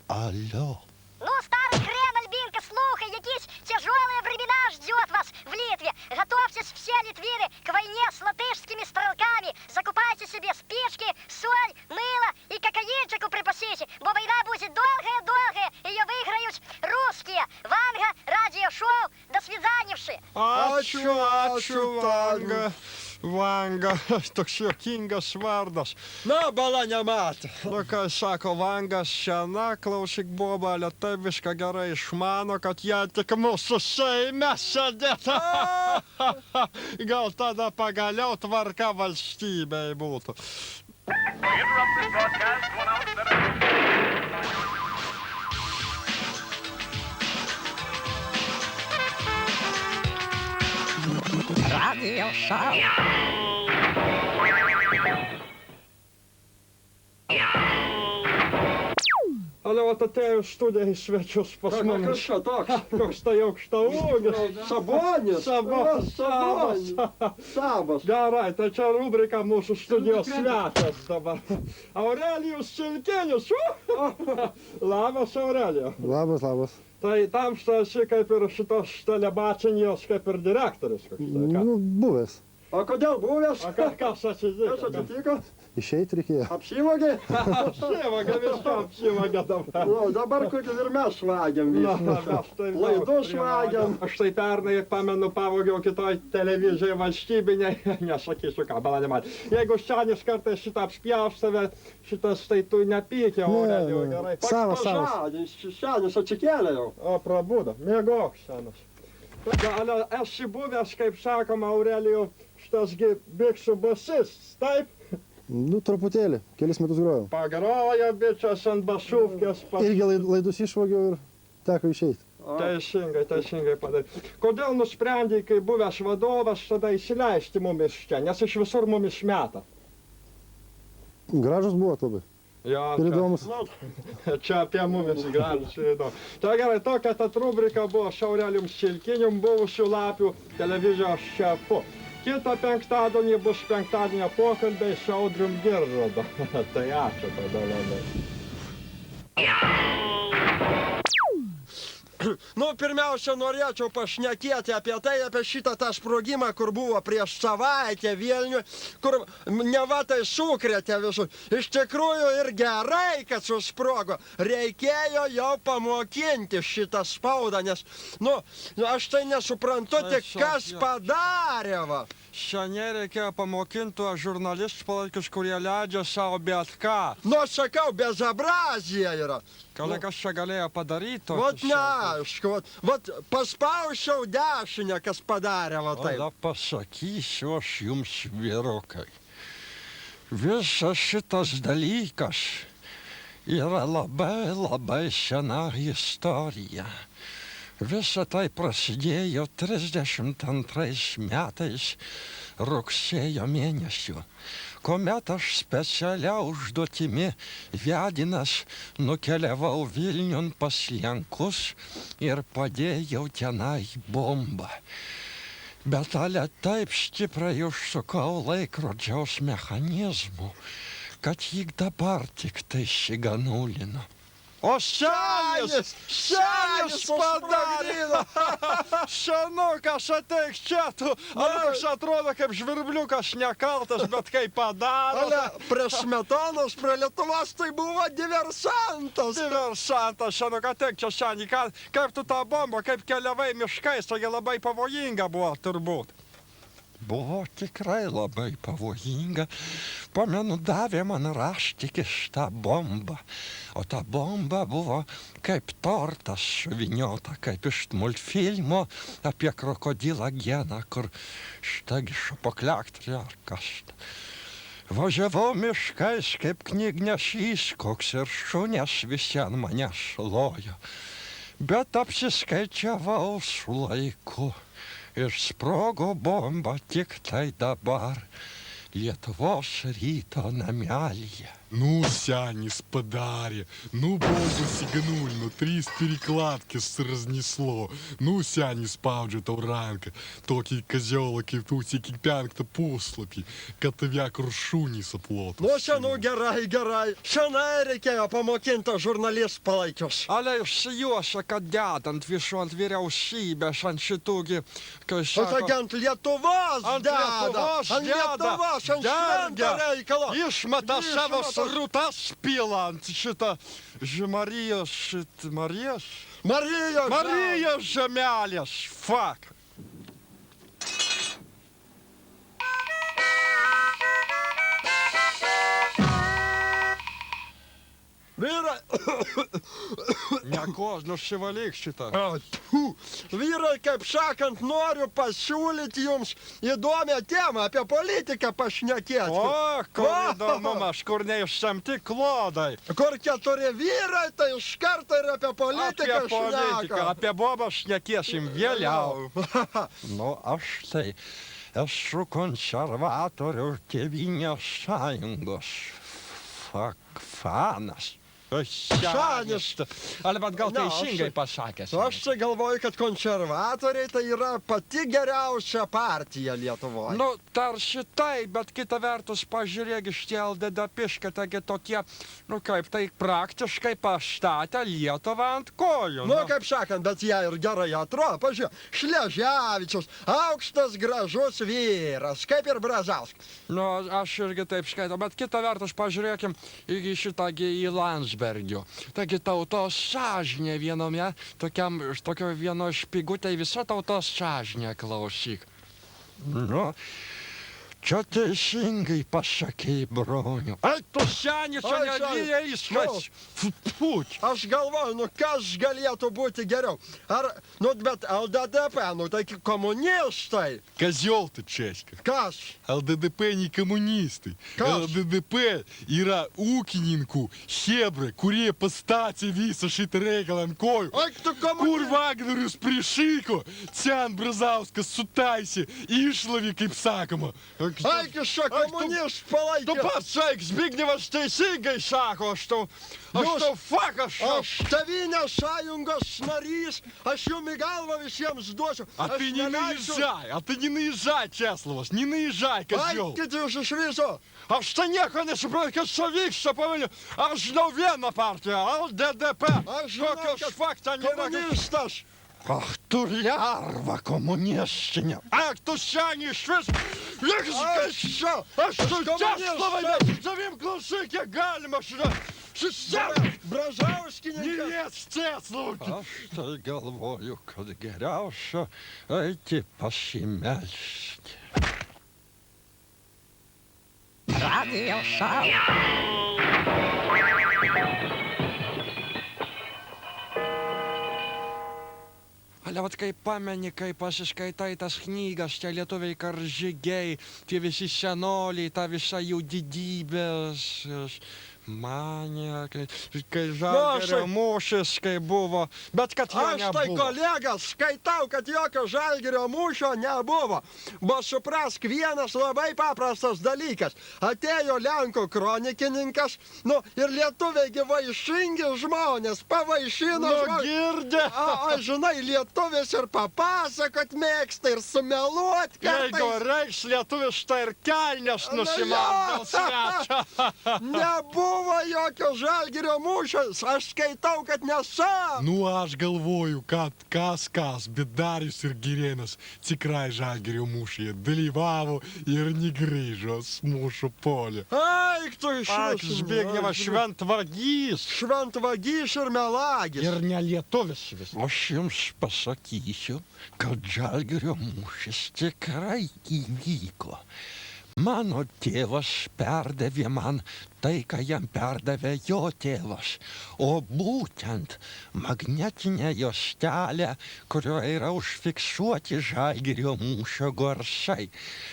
Алло. Ну, старый хрен, Альбинка, слухай, якісь тяжелые времена ждет вас в Литве. Готовьтесь все, литвины, к войне с латышскими стрелками. Закупайте себе спички, соль, мыло и кокаинчику припасите, бо война будет долгая-долгая, ее выиграют русские. Ванга, радиошоу, до свиданивши. Ačiū, Vanga. Vanga, toks juokingas vardas. Na, bala nematė. Nu, kai sako Vangas šiandien, klausyk Boba, lietuvišką gerai išmano, kad jie tik mūsų Seime sėdėtų. Gal tada pagaliau tvarka valstybei būtų. Radio Show. Але от atėjo studijai svečius pas mane. Kas čia toks? Koks tai aukštaūgis. Sabonis. Sabas. Gerai, tai čia rubrika mūsų studijos svečias dabar. Aurelijus Čilkinis. Labas, Aurelijau. Labas. Tai tamsta esi kaip ir šitos telebačinijos kaip ir direktorius. Nu, buvęs. O kodėl buvęs? O kas atsitiko? Kas atsitiko? Išeit reikėjo. Apsivogė? Apsivogė, viską apsivogė dabar. Nu, dabar kokį ir mes vagiam visą. Laidus vagiam. Aš tai pernai, pamenu, pavogiau kitoj televizijai valstybiniai, nesakysiu ką, bala nematė. Jeigu šiandien kartais šitą apspjaustave, šitas tai tu nepykė, Aurelijau, gerai. Savas. Šiandien atsikėlė jau. O, prabudo, mėgok senas. Gal esi buvęs, kaip sakoma, Aurelijau, šitasgi biksų basistas, taip? Nu, truputėlį. Kelis metus grojau. Pagrojo bičias ant basūvkės. Irgi laidus išvogiau ir teko išeiti. Teisingai padarė. Kodėl nusprendėjai, kai buvęs vadovas, tada įsileisti mumis čia, nes iš visur mumis meta? Gražus buvo labai. Jo, Ir įdomus. Čia apie mumis gražus ir įdomus. Tai gerai, tokia ta rubrika buvo Šiaurelium Šilkinium buvusių Lapių televizijos šefu. Kitą penktadienį bus penktadienio pokalbiai su Audrium Giržadu. Tai ačiū tada labai. Nu, pirmiausia, norėčiau pašnekėti apie tai, apie šitą tą sprogimą, kur buvo prieš savaitę Vilniuje, kur neva tai sukrėtė visų. Iš tikrųjų ir gerai, kad susprogo. Reikėjo jau pamokinti šitą spaudą, nes, nu, aš tai nesuprantu tik, kas padarė, va. Šiandien reikėjo pamokinti tuos žurnalistus palaikius, kurie leidžia savo bet ką. Nu, sakau, bezabrazija yra. Kas čia galėjo padaryti? Vat neaišku, vat paspausiau dešinę, kas padarė, va taip. Tada pasakysiu aš jums, vyrukai. Visas šitas dalykas yra labai sena istorija. Visa tai prasidėjo 32 metais rugsėjo mėnesiu, kuomet aš specialia užduotimi vedinas nukeliavau Vilniun pas Lenkus ir padėjau tenai bombą. Bet ale taip stipriai užsukau laikrodžiaus mechanizmų, kad jį dabar tik tai šiganulino. O senis padarino! Senukas, ateik čia, tu Alkas atrodo kaip žvirbliukas nekaltas, bet kaip padaro. Ale, prie Smetonos, prie Lietuvos tai buvo diversantas. Diversantas, senuk, ateik čia, senį, kaip tu tą bombą, kaip keliavai miškais, taigi labai pavojinga buvo turbūt. Buvo tikrai labai pavojinga. Pamenu, davė man raštikis tą bombą. O ta bomba buvo kaip tortas suviniota, kaip iš multfilmo apie krokodilą Geną, kur štagi šapoklektrį ar kas. Važiavau miškais kaip knygnešys, koks ir šunės visi ant mane šlojo. Bet apsiskaičiavau su laiku. Ir sprogo bomba tik tai dabar Lietuvos ryto namelyje. Ну, Сянис подари, ну, бомбу сиганули, ну, 3 перекладки разнесло. Ну, Сянис пауджи тауранка, токи козелоки, тути кипянк-то пуслоки, katavia kuršūnys aplotas. Nu, senu, gerai. Šiandien reikėjo pamokinti žurnalistų palaikius. Ale išsijuosia, kad dedant visų ant vyriausybės, ant šitųgi, kai sako... O taigi ant Lietuvos deda! Ant Lietuvos, ant švento reikalo! Išmeta savo srutas pilant šitą Marijos žemelės, fuck. Vyrai... Nieko, nusivalyk šitą. Vyrai, kaip sakant, noriu pasiūlyti jums įdomią temą apie politiką pašnekėti. O, kur įdomumas, kur neišsamti klodai. Kur 4 vyrai, tai iš karto ir apie politiką šneka. Apie bobą šnekėsim vėliau. Nu, aš tai esu konservatorių Tėvynės sąjungos fanas. Šanis. Ale bet gal teisingai pasakęs. Aš čia galvoju, kad konservatoriai tai yra pati geriausia partija Lietuvoje. Nu, tarsi tai, bet kita vertus, pažiūrėk, iš tie LDP-škai, taigi tokie, nu kaip, tai praktiškai pastatė Lietuvą ant kojų. Nu, kaip sakant, bet jie ir gerai atrodo. Pažiūrėk, Šleževičius, aukštas, gražus vyras, kaip ir Brazauskas. Nu, aš irgi taip skaitau, bet kita vertus, pažiūrėkim į šitągi į Landsbergį. Taigi tautos sąžinė vienome, tokio vieno špigutė, visa tautos sąžinė, klausyk. Nu, Čia teisingai pasakei, broniu. Ai, tu seni, čia Ai, nevyja iškas. Put. Aš galvoju, nu kas galėtų būti geriau. Ar, nu, bet LDDP, nu, tai komunistai. Козел ты, Чеська. Kas? ЛДДП не коммунисты. Kas? ЛДДП yra ūkininkų chebra, kurie pastatė visą šitą reikalą ant kojų. Ai, tu Kur komunistai. Vagnorius prišyko, ten Brazauskas sutaisė, išlavė, kaip sakoma. Ai, kažką komunistų palaikė. Tu pats saik, Zbignevas teisingai sako, aš tau fuck, Aš Tėvynės sąjungos narys, aš jums į galvą visiems duosiu. А ты не наезжай, Чесловas, не наезжай, козел. Ai, kiti jūs iš viso. Aš tai nieko nesuprantu, kas čia vyksta, pavaniu. Aš žinau vieną partiją, LDDP. Aš žinau, Kokios kad faktą nėra. komunistas. Ach, tu lerva komunistinė. Ak, tu seniai išvis. Aš tu Česlovai, mes savim klausyk, kiek galima šitą. Brazauskininkas. Нет, Чесловки. Aš tai galvoju, kad geriausia eiti pasimelsti. Radio Show. Ale vat kai pameni, kai pasiskaitai tas knygas, tie lietuviai karžygiai, tie visi senoliai, ta visa jų didybės, maniakai, kai Žalgirio mūšis, kai buvo, bet kad jo Aš tai, nebuvo. kolegas, skaitau, kad jokio Žalgirio mūšio nebuvo. Bo suprask vienas labai paprastas dalykas. Atėjo Lenkų kronikininkas, nu, ir lietuviai vaišingi žmonės, pavaišino žmonės. Girdė. Aš žinai, lietuvis ir papasakot mėgsta, ir sumeluot Jeigu kartais. reiks lietuvis, tai ir kelnes nusimant dėl svečio. Nebuvo jokio Žalgirio mūšio, aš skaitau, kad nesą. Nu, aš galvoju, kad kas, bet Darius ir Girėnas tikrai Žalgirio mūšyje dalyvavo ir negrįžo s mūšio polė. Ai, tu iš Ak, Zbignevas šventvagys. Šventvagys ir melagis. Ir nelietuvis vis. Aš jums pasakysiu, kad Žalgirio mūšis tikrai įvyko. Mano tėvas perdavė man tai, ką jam perdavė jo tėvas, o būtent magnetinę juostelę, kurioje yra užfiksuoti Žalgirio mūšio garsai.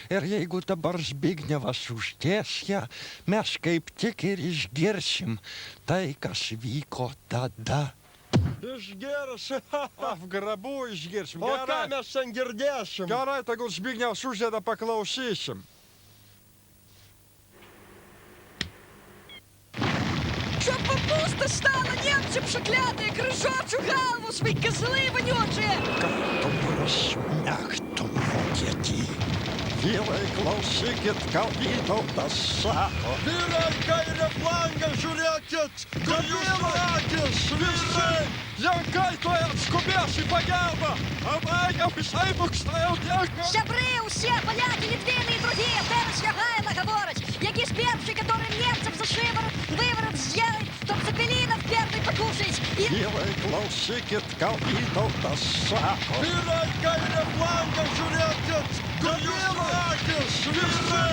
Ir jeigu dabar Zbignevas uždės ją, mes kaip tik ir išgirsim tai, kas vyko tada. Išgirsi. В гробу išgirsim. O ką mes ten girdėsim? Gerai, tegul Zbignevas uždeda, paklausysim. Щоб попусти стало німці пшеклятые, крижочу галву, свої козли вонючі. Tu prasmegtum Vokietį. Vyrai, klausykit, ką Vytautas sako. Vyrai, kairę flangą žiūrėkit, kad jūs akis, visi. Jankai, tu atskubės į pagalbą. Абайка, visai букстрел, дякую. Сябры, все поляки, литвины и другие, teraz Ягаева говорить. Якийсь первый, который немцев за шиворот, выворот сделает, чтоб Цепелинов первый покушать. И... Vyrai, klausykit, ką Vytautas sako. Vyrai, kairę flangą žiūrėkit, kad jūs akis, visi.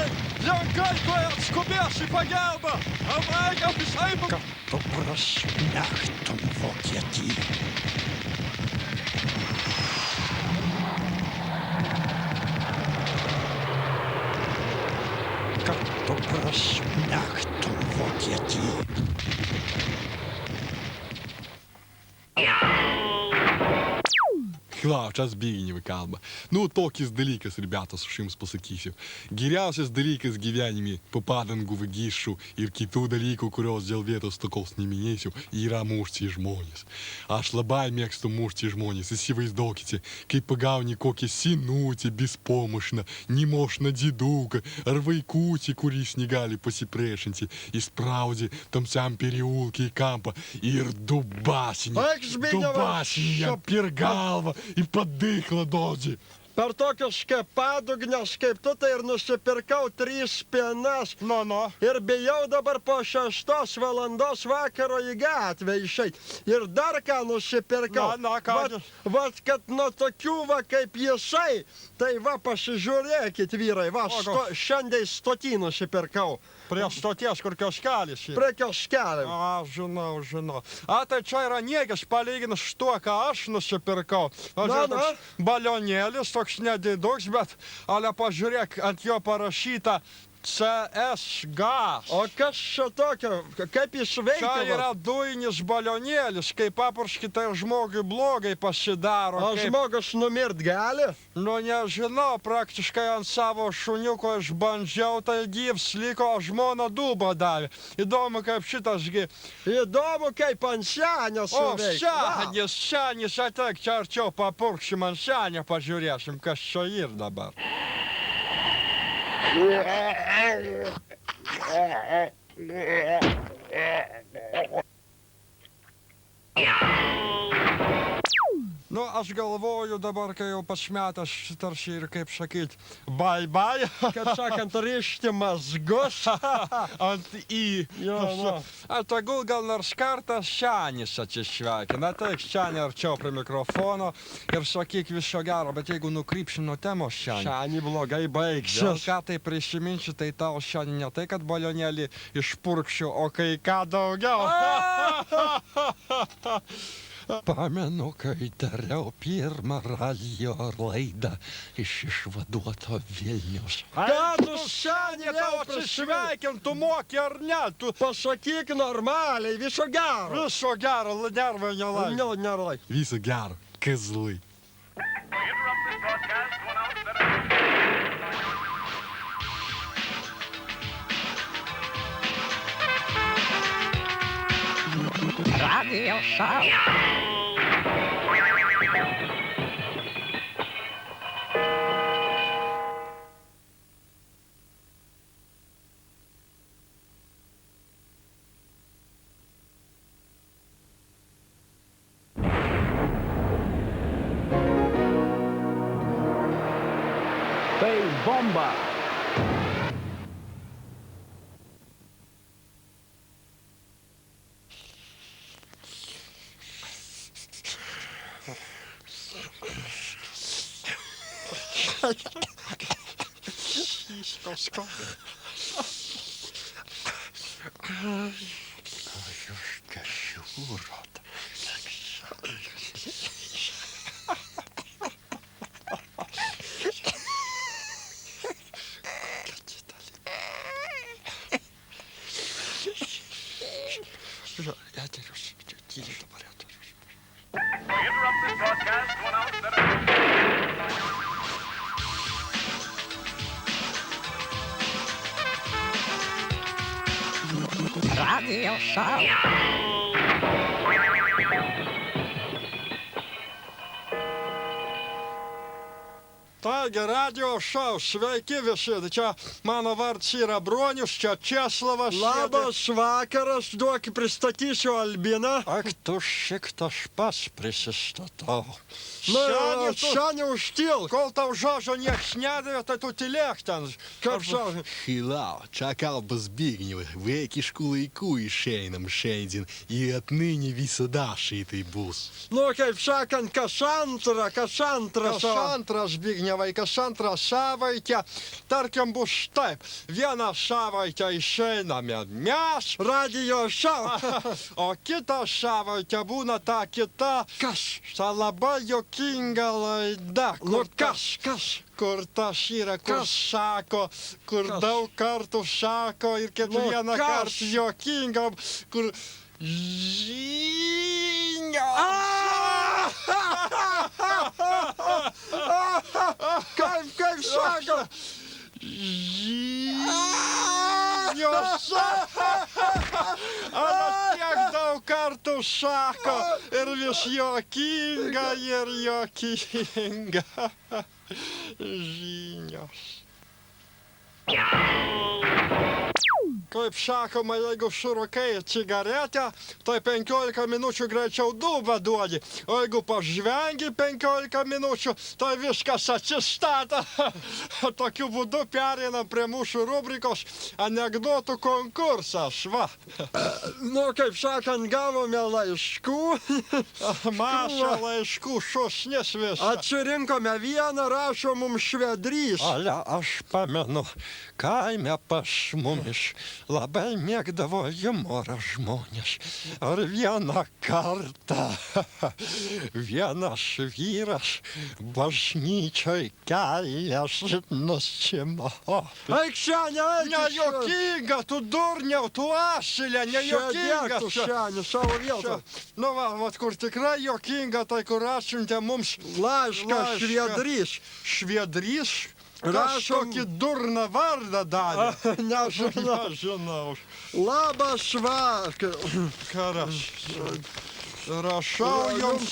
Jankai, tu atskubės į pagalbą. Абайка, visai Kad tu prasmegtum Vokietį. Kad tu prasmegtum Vokietį. Хла, час Збігнєва kalba. Ну, tokis dalykas, ribėtas, aš jums pasakysiu. Geriausias dalykas gyvenime, po padangų vagysčių ir kitų dalykų, kurios dėl vietos tokos neminėsiu, yra mušti žmonės. Aš labai mėgstu mušti žmonės. Įsivaizduokite, kaip pagauni kokį senutį bespomošną, nemošną diduką ar vaikutį, kuris negali pasipriešinti, įspraudži tamsiam periulkį į kampą ir dubasinį jam per galvą. И под дыхло дози. Per tokius kaip padugnes, kaip tu, tai ir nusipirkau 3 spienas. Ir bijau dabar po 6 valandos vakaro į gatvę išeit. Ir dar ką nusipirkau. Vat, kad nuo tokių va kaip jisai, tai va pasižiūrėkit vyrai, va šiandien stotį nusipirkau. Prie stoties, kur kioskelis yra. Prie kioskelio. A, žinau. A, tai čia yra niekis palyginus su tuo, ką aš nusipirkau. Balionėlis, toks nediduks, bet, ale pažiūrėk, ant jo parašyta CS gas. O kas čia tokio? Kaip jis veikia? Čia yra dujinis balionėlis, kai papurški, tai žmogui blogai pasidaro. O žmogus numirt gali? Nu, nežinau, praktiškai ant savo šuniuko išbandžiau, tai gyvs liko, o žmona dūbą davė. Įdomu, kaip šitasgi. Įdomu, kaip ant senio suveikia. O, senis, ateik, čia arčiau papurkšim ant senio, pažiūrėsim, kas čia ir dabar. Nu, aš galvoju dabar, kai jau pasmetas tarsi ir, kaip sakyt, bye. Kaip sakant, rišti mazgus. Ant į. Tegul gal nors kartą senis atsisveikina. Taik, senį arčiau prie mikrofono ir sakyk viso gero, bet jeigu nukrypsi nuo temos senį. Senį blogai baigsis. Gal ką tai prisiminsiu, tai tau senį ne tai, kad balionėlį išpurkšiu, o kai ką daugiau. Pamenu, kai dariau pirmą radijo laidą iš išvaduoto Vilnius. Ką tu senį tau atsisveikintų moki ar ne? Tu pasakyk normaliai, viso gero. Viso gero, nervai nelai. Nervai. Viso gero, kazlai. Radio Show. Tai bomba. Radio Show. Taigi, radio šou, sveiki visi. Čia mano vardas yra Bronius, čia Česlavas. Labas vakaras, duok pristatysiu Albiną. Ak, tu šikta aš pas prisistatau. Senį užtilk. Kol tau žodžio nieks nedavė, tai tu tylėk ten. Kaip sakė? Хилау, Чакалба Збигнева, в экишку laikų išeinam šiandien, и отныне visada šitai bus. Nu, kaip sakant, kas antrą Zbignevai, kas antrą savaitę, tarkim, bus taip. Vieną savaitę išeiname mes, radio šou, o kitą savaitę būna ta kita, ta labai juokinga laida. Nu, kas? Kur tas yra, kur sako, kur daug kartų sako ir kiekvieną kartą juokinga, kur Kaip sako? Žinios. Ana tiek daug kartų sako ir vis juokinga ir juokinga. Žinios. Kaip sakoma, jeigu surūkai cigaretę, tai 15 minučių greičiau dūbą duodi. O jeigu pažvengi 15 minučių, tai viskas atsistata. Tokiu būdu pereinam prie mūsų rubrikos anekdotų konkursas. Va. Nu, kaip sakant, gavome laiškų. Mašą laiškų, šusnis visą. Atsirinkome vieną, rašo mums Švedrys. Ale, aš pamenu, kaime pas mumis labai mėgdavo humorą žmonės. Ar vieną kartą vienas vyras bažnyčioj kelias nusimo. Eik šiandien, nejuokinga, tu durniau, tu ašilė, nejuokinga. Šiandien, savo vietą. Nu, va, kur tikrai juokinga, tai kur atsiuntė mums laišką Švedrys. Švedrys? Kas tokį durną vardą davė? Nežinau. Labas vakaras. Karas. Rašau jums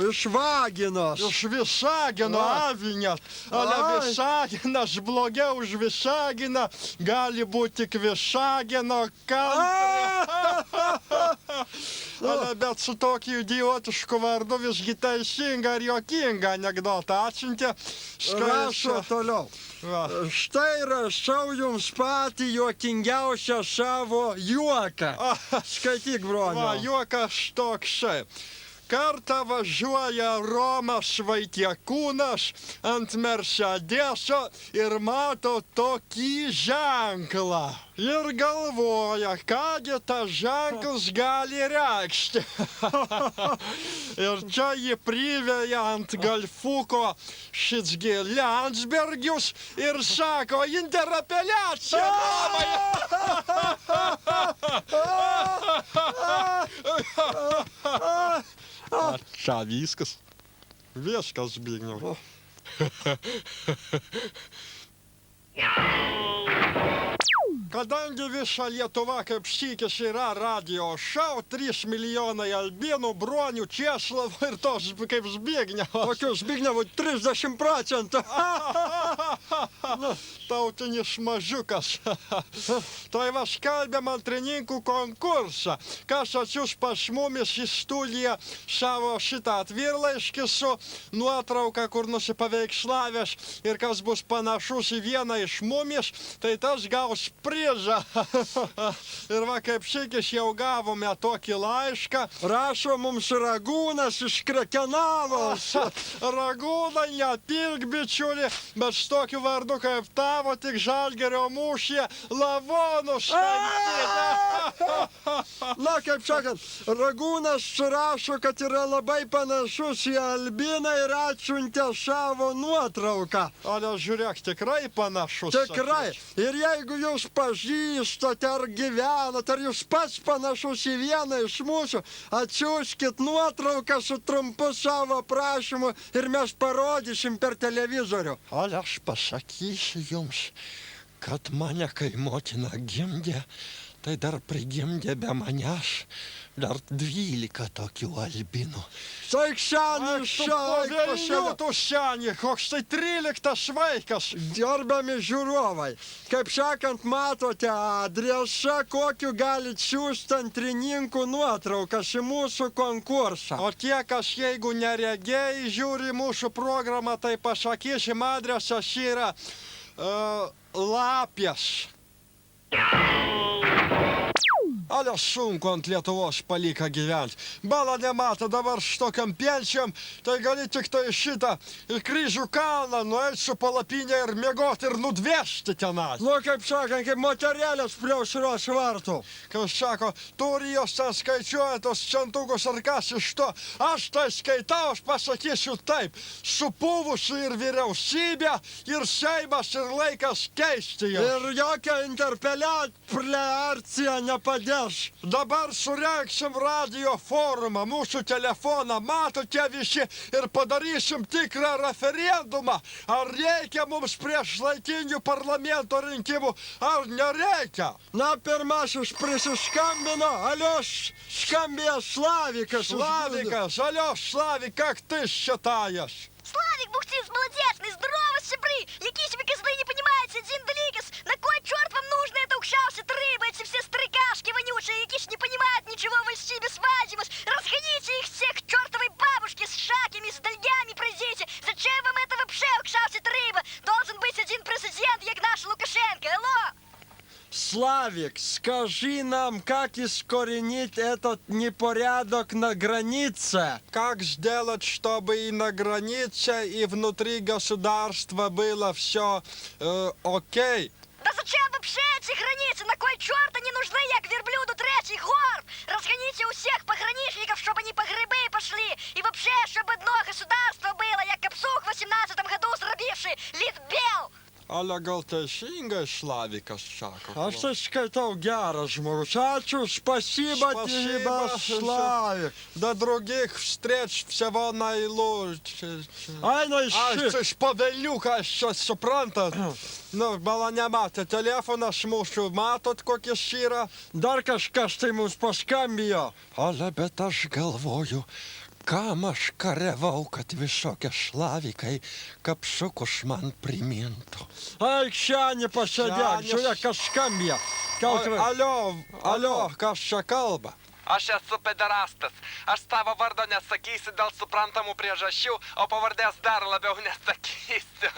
iš Vaginos. Iš Visagino Avinės. Ale Visaginas blogiau už Visaginą. Gali būti tik Visagino kantrė. Ale bet su tokiu idiotišku vardu visgi teisinga ir juokinga anekdotą atsiuntė. Rašo toliau. Štai rašau jums patį juokingiausią savo juoką. Skaityk, broniau. Va, juokas toksai. Kartą važiuoja Romas Vaitiekūnas ant Mercedeso ir mato tokį ženklą. Ir galvoja, kągi tas ženklas gali reikšti. Ir čia jį priveja ant galfuko šitsgi Landsbergius ir sako, interapeliacija Romai. Čia viskas. Viskas, Zbigniew. Kadangi visa Lietuva kaip sykis yra radio šou, 3 milijonai albinų, bronių, Česlavų ir tos kaip Zbigniew. Tokių Zbignevų 30%. Tautinis mažiukas. Tai va skelbiam antrininkų konkursą. Kas atsius pas mumis į studiją savo šitą atvirlaiškį su nuotrauka, kur nusipaveikslavęs ir kas bus panašus į vieną iš mumis, tai tas gaus prizą. Ir va kaip sykis jau gavome tokį laišką. Rašo mums Ragūnas iš Krekenavos. Ragūnai, nepilk bičiuli, bet su tokiu vardu kaip tavo, tik Žalgirio mūšyje lavonus šventyti. Na, kaip sakant, Ragūnas rašo, kad yra labai panašus į Albiną ir atsiuntė savo nuotrauką. Ale žiūrėk, tikrai panašus. Tikrai. Ir jeigu jūs pažįstate ar gyvenat, ar jūs pats panašus į vieną iš mūsų, atsiųskit nuotrauką su trumpu savo prašymu ir mes parodysim per televizorių. Ale aš pasakysiu jums, kad mane, kai motina gimdė, tai dar prigimdė be manęs dar 12 tokių albinų. Saik senį, tu senį, koks tai 13 vaikas. Gerbiami žiūrovai, kaip sakant, matote adresą, kokiu galit siųsti antrininkų nuotraukas į mūsų konkursą. O tie, kas jeigu neregėjai žiūri mūsų programą, tai pasakysim, adresas yra Lapės. Ale sunku ant Lietuvos palika gyventi. Bala nemato dabar šitokiam pensijom, tai gali tik tai šitą į Kryžių kalną nueiti su palapinė ir miegoti ir nudvesti tenai. Nu, kaip sakant, kaip moterėlės prie aušros vartų. Kas sako, turi jos ten skaičiuoja tos centukus ar kas iš to. Aš tai skaitau, aš pasakysiu taip. Supuvusi ir vyriausybė, ir Seimas, ir laikas keisti jas. Ir jokia interpeliacija nepadės. Dabar sureiksim radio forumą, mūsų telefoną, matote visi, ir padarysim tikrą referendumą. Ar reikia mums priešlaikinių parlamento rinkimų, ar nereikia? Na, pirmasis prisiskambino, alio, skambėjo Slavikas. Slavikas, алло, Славик, как ты считаешь? Славик, бухтиц, молодецный, здорово, щебры! Який себе козлы не понимаете, один великос! На кой черт вам нужно это укшался рыба? Славик, скажи нам, как искоренить этот непорядок на границе? Как сделать, чтобы и на границе, и внутри государства было все окей? Да зачем вообще эти границы? На кой черт они нужны, як верблюду третий горб? Разгоните у всех пограничников, чтобы они по грибы пошли. И вообще, чтобы дно государства было, як Капсух в 18-м году зробивший Литбел. Але галтайшинга Славика Шаков. А что ж это гяраж, Мурчачу? Спасибо тебе, Славик. До других встреч всего наилучше. Ай, ну А це ж повелюка, щось сопранта. Ну, була нема, ти телефона шмушу, ма тут коки щира. Дарка ж кажете йому з пашкамбія. Але бета ж головою. Камаш каревав, кат високе Славіка і Капсуку шман примінту. Ай, щані посадять, що я кашкамбія. Алло, каша калба. Aš esu pederastas. Aš savo vardo nesakysiu dėl suprantamų priežasčių, o pavardės dar labiau nesakysiu.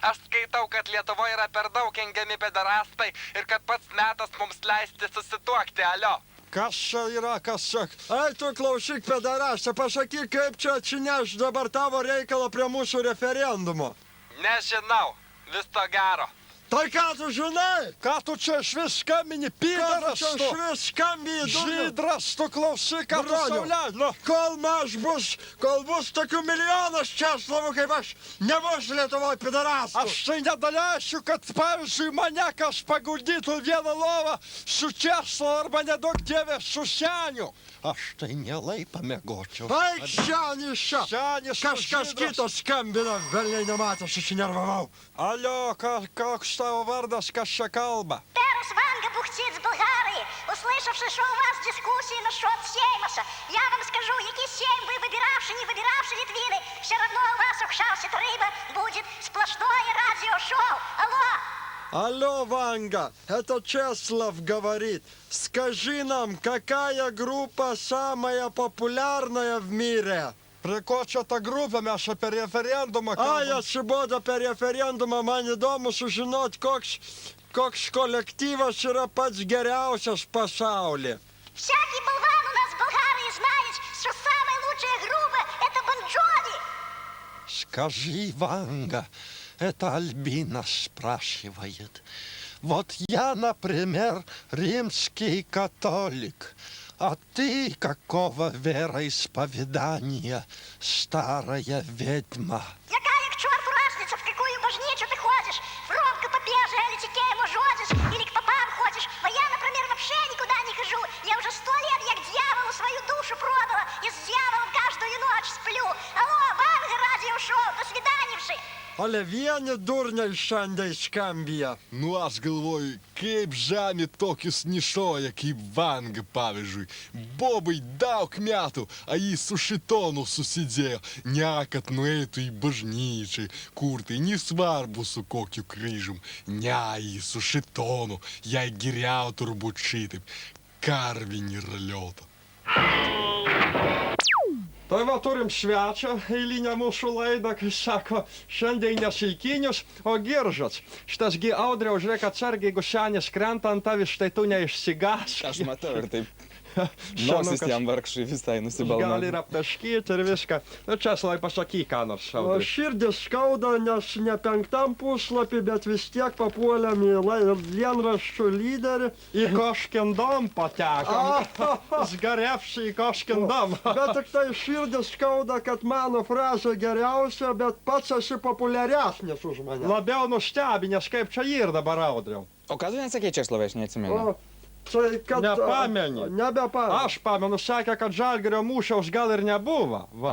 Aš skaitau, kad Lietuvoje yra per daug engiami pederastai ir kad pats metas mums leisti susituokti, alio. Каша yra, каша. Ai, tu klausyk, pedarastą, pasakyk, kaip čia atsineš dabar tavo reikalą prie mūsų referendumo. Nežinau. Viso gero. Tai ką tu žinai? Ką tu čia išvis skambini, pidaras tu? Ką tu čia išvis skambini, Žydras, tu klausyk, ką tu sau leidži. Kol bus tokių milijonas Česlavų kaip aš, nebus Lietuvoje pedarastų. Aš tai nedaleisiu, kad, pavyzdžiui, mane kas paguldytų vieną lovą su Česlavu arba nedaug dievė su Seniu. Aš tai mielai pamiegočiau. Eik, Senis čia. Kažkas kitas skambina, velniai nematė, susinervavau. Алло, koks tavo vardas, kas čia kalba? Перус Ванга бухтит с Болгарии, услышавши, что у вас дискуссии насчет Сеймаса. Я вам скажу, який Сейм вы выбиравши, не выбиравши Литвины, все равно у вас ухшался рыба, будет сплошное радиошоу. Алло! Алло, Ванга, это Чеслав говорит. Скажи нам, какая группа самая популярная в мире? Prie ko čia ta grupė, mes apie referendumą kalbam. Ai, atsibodo apie referendumą, man įdomu sužinot, koks kolektyvas yra pats geriausias pasaulyje. Всякий болван у нас в Болгарии знает, что самая лучшая группа — это Бон Джови. Скажи, Ванга, это Альбина спрашивает. Вот я, например, римский католик. А ты какого вероисповедания, старая ведьма? Какая к черту разница, в какую божницу ты ходишь? В ром к попеже или текему жодишь, или к попам ходишь? А я, например, вообще никуда не хожу. Я уже 100 лет, як дьяволу свою душу продала, и с дьяволом каждую ночь сплю. Алло, Ванга радиошоу, до свиданівши. Але vieni durniai šiandien skambija. Nu, aš galvoju, kaip žemė tokius nišoja, kaip Vanga, pavyzdžiui. Bobai daug metų, a jis su šitonu susidėjo. Ne, kad nueitų į bažnyčią, kur tai nesvarbu su kokiu kryžum. Ne, jis su šitonu, jai geriau turbūt šitaip. Karvinį raliotą. Tai va turim svečią, eilinę mūsų laidą, kai sako, šiandien nesaikinius, o giržas. Šitasgi Audriau, žiūrėk atsargiai, jeigu Senis krenta ant tavis, štai tu neišsigask. Aš matau ir taip. Nosis jam vargšai visai nusibalno. Ну, Gali ir aptaškyti ir viską. Nu, Česlavai, pasakyk, ką nors, O Audriau. širdis skauda, nes ne 5 puslapį, bet vis tiek papuolėm į dienraščių lyderį. Į Koškindom patekom. Zgarevši į Koškindom. Bet tik tai širdis skauda, kad mano frazė geriausia, bet pats esi populiaresnis už mane. Labiau nustebinęs, kaip čia ir dabar, Audriau. O ką tu nesakei, Česlavai, aš neatsimenu. Tai kad... Nepameni. Nebepameni. Aš pamenu, sakė, kad Žalgirio mūšiaus gal ir nebuvo. Va.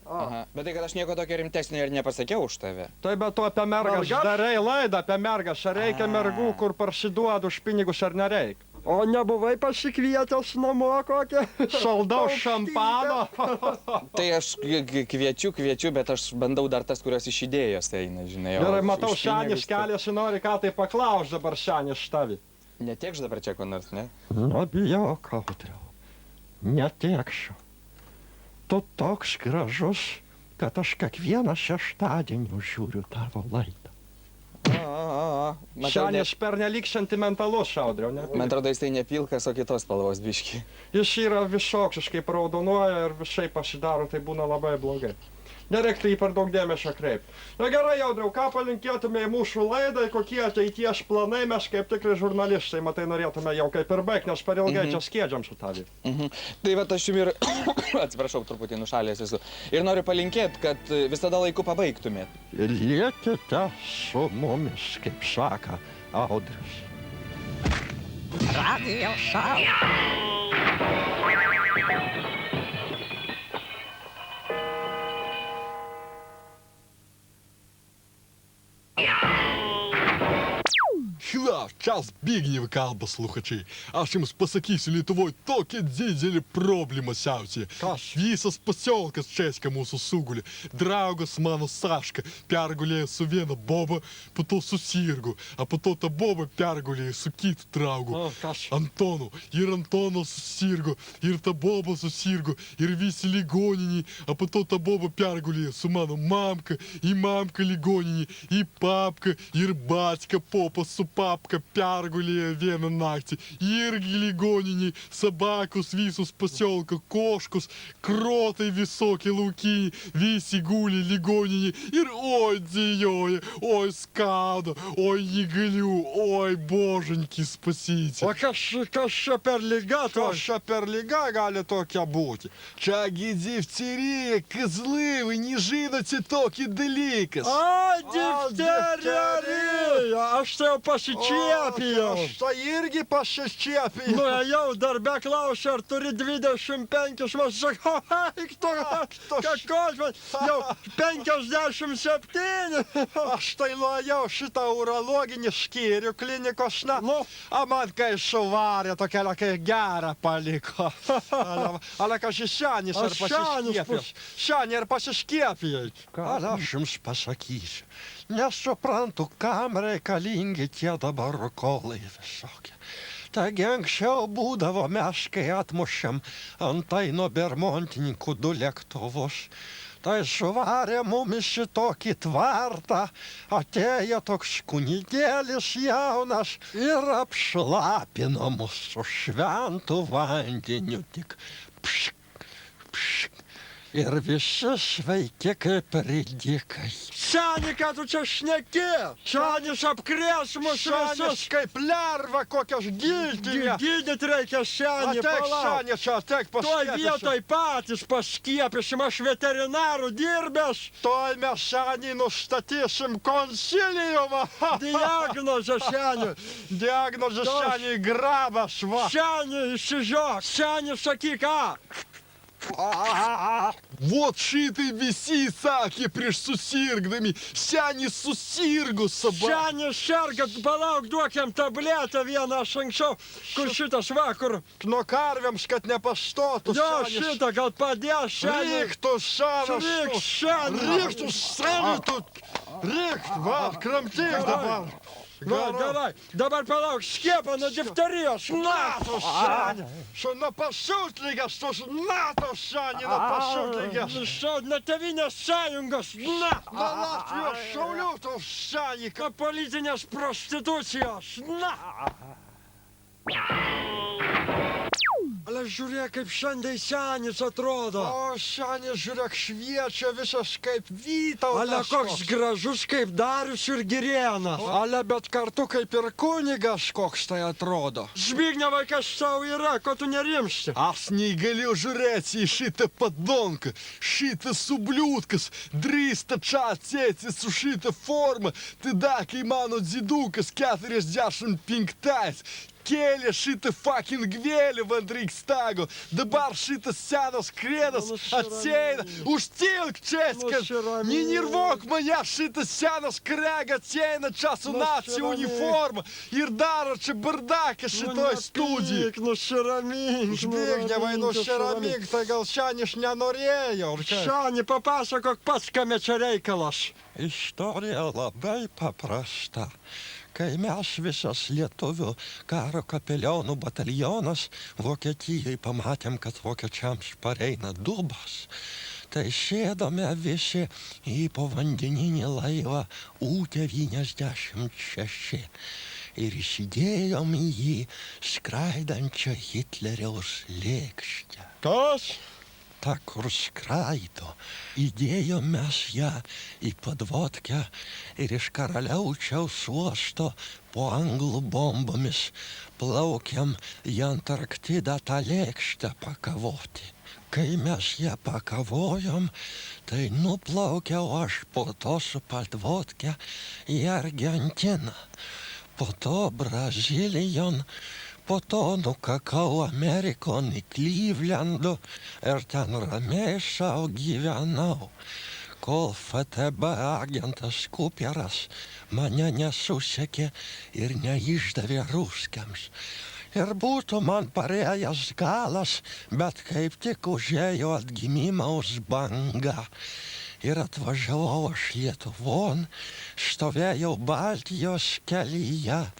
Aha. Bet tai, kad aš nieko tokio rimtesnio ir nepasakiau už tave. Tai be to apie mergas darai laidą apie mergas. Ar reikia mergų, kur parsiduodu už pinigus ar nereikia? O nebuvai pasikvietęs namo kokią? Saldaus šampano. Tai aš kviečiu, bet aš bandau dar tas, kurios iš idėjos eina, žinai. Gerai, matau, Senis keliasi, nori ką tai paklaus dabar Senis štavi. Netiekš dabar čia ko nors, ne? Nebijok, Audriau. Netieksiu. Tu toks gražus, kad aš kiekvieną šeštadienį žiūriu tavo laidą. Šiandien pernelyg sentimentalus, Audriau, ne? Man atrodo, jis tai ne pilkas, o kitos spalvos biški. Jis yra visoks, kaip raudonuoja ir visai pasidaro, tai būna labai blogai. Nereiktų jį per daug dėmesio kreipti. Na gerai, Audriau, ką palinkėtume į mūsų laidą, kokie ateities planai, mes kaip tikrai žurnalistai, matai, norėtume jau kaip ir baigti, nes per ilgai čia skiedžiam su tavį. Tai va, aš jums ir, atsiprašau, truputį nušalęs esu, ir noriu palinkėti, kad visada laiku pabaigtumėt. Ir liekite su mumis, kaip saka Audrius. Radio Show. Хіла, час Збігнєв kalba слухачі. Aš jums pasakysiu, Lietuvoj tokia didelė problema siaučia. Visas pasiolkas Česka mūsų sugulė. Draugas mano Saška pergulėjo su viena boba, po to susirgo, a po to ta boba pergulėjo su kitu draugu. Antonu. Ir Antonas susirgo, ir ta boba susirgo, ir visi ligoniniai, a po to ta boba pergulėjo su mano mamka, į mamka ligoninį, į papką, ir bačka popas su papka pergulėjo vieną naktį. Irgi ligoniniai, sabakus visus pasiolka, koškus, krotai visokie laukiniai, visi guli ligoniniai. Ir oi dėjoja, oi skauda, oi negaliu, oi božanki spasyti. O kas čia per liga to? Kas čia per liga gali tokia būti? Čiagi difterija, kazlai, вы не žinote tokį dalykas. A, difterija! Aš tai jau pasičiapijau. Aš tai irgi pasičiapijau. Nu, jau darbe klausia, ar turi 25, man sako, eik to, kakos, man jau 57. Aš tai nuėjau šitą urologinį skyrių klinikos, a man kai suvarė tokia, kai gerą paliko. Ale kas jis senis ar pasiskiepijęs? Senį ar pasiskiepijai? Ką aš jums pasakysiu? Nesuprantu, kam reikalingi tie dabar rukolai visokie. Taigi anksčiau būdavo mes, kai atmušėm antai nuo bermontininkų 2 lėktuvus. Tai suvarė mumis į tokį tvartą, atėjo toks kunigėlis jaunas ir apšlapino mus su šventu vandeniu, tik pšk, pšk. Ir visi sveiki kaip ridikai. Seni, ką tu čia šneki? Senis apkrės mus visus. Senis kaip lerva kokios giltinė. Gydyt reikia senį, palauk. Senis čia, teik paskiepysim. Toj vietoj patys paskiepysim, aš veterinarų dirbęs. Toj mes senį nustatysim konsiliumą. Diagnozę senį. Diagnozę senį grabas, va. Senį išsižiok, senį sakyk, ką? Вот šitai visi sakė prieš susirgdami. Senis susirgo sabą. Senis serga, palauk, duokiam tabletę vieną aš anksčiau, kur šitas vakar. Nuo karviams, kad nepastotų senis. Jo, šitą gal padės senis. Riktų senas. Rikt senis. Riktų senis tu. Rikt, va, kramtyk dabar. Gerai, dabar palauk, skiepą nuo difterijos. NATO senį. Šo nuo pasiutlygas, tos NATO senį nuo pasiutlygas. Šo nuo Tėvynės sąjungos. Nuo Latvijos šaulių tos senį. Nuo politinės prostitucijos. Ale žiūrėk, kaip šiandien senis atrodo. O, senis, žiūrėk, šviečia visas kaip Vytautas. Ale koks gražus kaip Darius ir Girėnas. Ale bet kartu kaip ir kunigas koks tai atrodo. Zbignevai, kas tau yra, ko tu nerimsti? Aš negaliu žiūrėti į šitą padonką. Šitas ублюдkas drįsta čia atsėti su šitą formą. Tada, kai mano dzidukas 45 kėlė šitą fucking vėliavą ant Reichstago. Dabar šitas senas krėdas atsėina. Užtilk, Českas! Nenirvok mane, šitas senas krega atsėina čia su nacijų uniforma ir daro čia bardaką šitoj studijai. Nusiramink, Zbignevai, nusiramink, tai gal Senis nenorėjo. Seni, papasakok pats, kame čia reikalas. Istorija labai paprasta. Kai mes visas lietuvių karo kapelionų batalionas Vokietijai pamatėm, kad vokiečiams pareina dubas, Tai sėdome visi į povandeninį laivą U-96 ir įsidėjom į jį skraidančią Hitleriaus lėkštę. Kas? Ta, kur skraido. Įdėjom mes ją į podvodkę ir iš Karaliaučiaus uosto po anglų bombomis plaukiam į Antarktidą tą lėkštę pakavoti. Kai mes ją pakavojom, tai nuplaukiau aš po to su podvodke į Argentiną, po to Brazilijon, po to nukakau Amerikon į Klyvlendu ir ten ramiai sau gyvenau, kol FTB agentas Kuperas mane nesusekė ir neišdavė ruskiams. Ir būtų man parėjęs galas, bet kaip tik užėjo atgimimaus banga. Ir atvažiavau aš Lietuvon, stovėjau Baltijos kelyje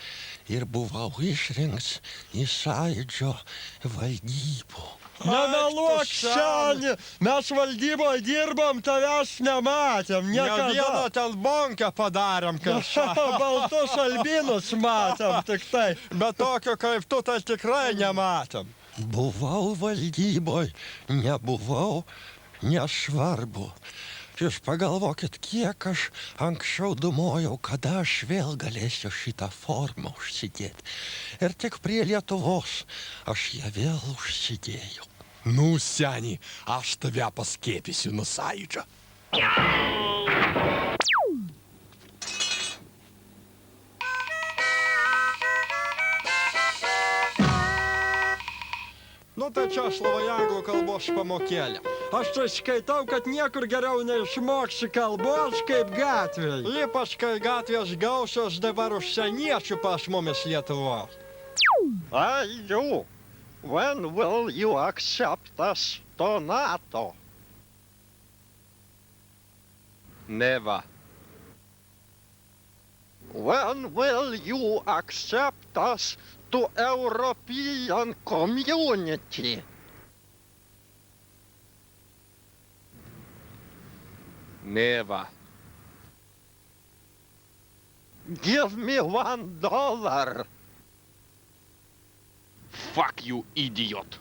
ir buvau išrinktas į Sąjūdžio valdybų. Nemeluok, seni! Mes valdyboje dirbom, tavęs nematėm, niekada. Ne vieną ten bonkę padarėm kažką. Baltus albinus matėm tik tai. Bet tokio kaip tu tai tikrai nematėm. Buvau valdyboj, nebuvau, nesvarbu. Jūs pagalvokit, kiek aš anksčiau dumojau, kada aš vėl galėsiu šitą formą užsidėti. Ir tik prie Lietuvos aš ją vėl užsidėjau. Ну, сяни, aš tave paskėpysiu nuo Sąjūdžio. Nu tai Česlovai anglų kalbos pamokėlė. Aš tai skaitau, kad niekur geriau neišmoksi kalbos kaip gatvėj. Ypač kai gatvės gausios dabar užsieniečių pas mumis Lietuvo. Hey, you! When will you accept us to NATO? Never. When will you accept us to European community? Never. Give me $1. Fuck you, idiot.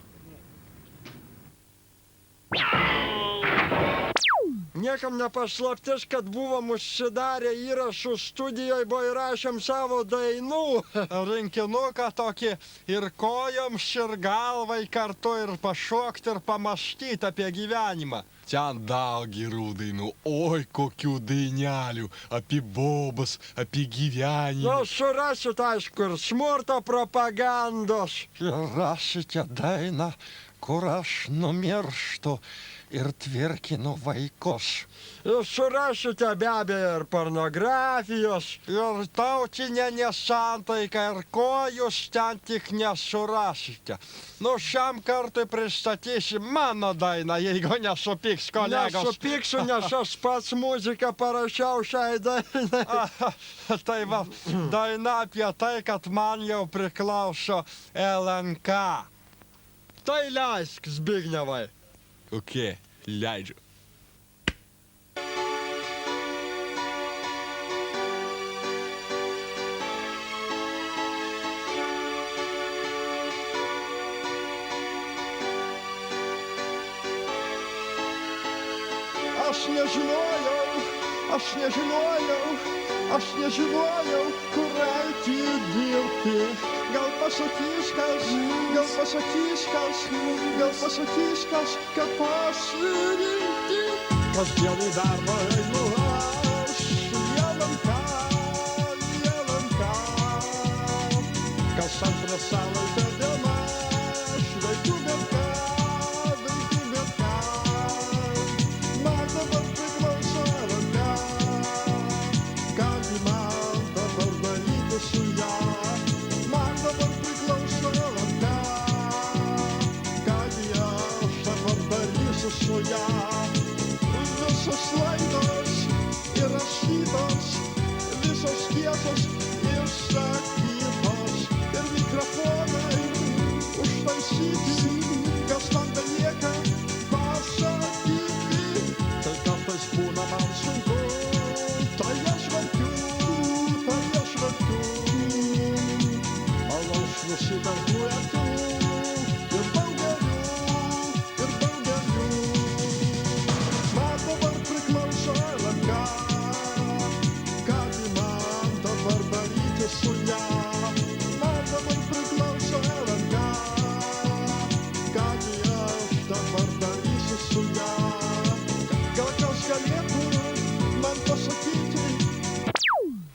Niekam nepaslaptis, kad buvom užsidarę įrašų studijoje, buvo įrašėm savo dainų. Rinkinuką tokį ir kojoms, ir galvai kartu, ir pašokti, ir pamąstyti apie gyvenimą. Ten daug gerų dainų, oi kokių dainelių, apie bobas, apie gyvenimą. Nu, surasit, aišku, ir smurto propagandos. Ir rasite dainą, kur aš numirštu ir tvirkinu vaikus. Ir surasite be abejo ir pornografijos. Ir tautinė nesantaika, ir ko jūs ten tik nesurasite. Nu, šiam kartui pristatysi mano dainą, jeigu nesupyks kolegos. Nesupyksiu, nes aš pats muziką parašiau šiai dainai. Tai va, daina apie tai, kad man jau priklauso LNK. Tai leisk, Zbignevai. Ok, leidžiu. Aš nežinojau, kur eiti dirbti. Gal pasakys kas, kad pasirinkti. Kasdien į darbą einu aš, LNK. Kas antrą savaitę diena aš veikiu bet ką. Man dabar priklauso LNK. Ką man dabar daryti su ja? Man dabar priklauso LNK. Ką aš dabar darysiu su ja? Visos laidos įrašytos, visos tiesos išsakytos ir mikrofonai užtaisyti, kas man belieka pasakyti.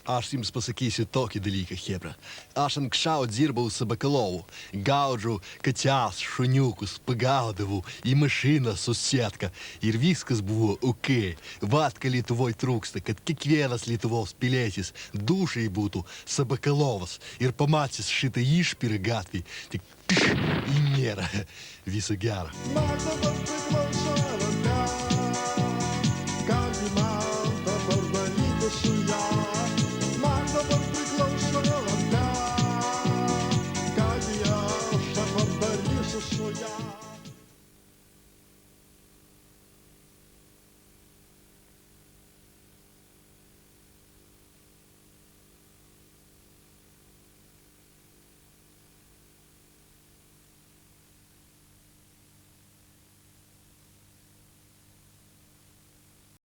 Aš jums pasakysiu tokį dalyką, chebra. Aš anksčiau dirbau Sabakalovu. Gaudžiau kates, šuniukus, pagaudavau į mašiną su sietka. Ir viskas buvo ok. Vat, ką Lietuvoj trūksta, kad kiekvienas Lietuvos pilietis dušai būtų Sabakalovas. Ir pamatys šitą išpirą gatvį. Tik į nėra. Viso gero. Ką gi man dabar daryti su ja?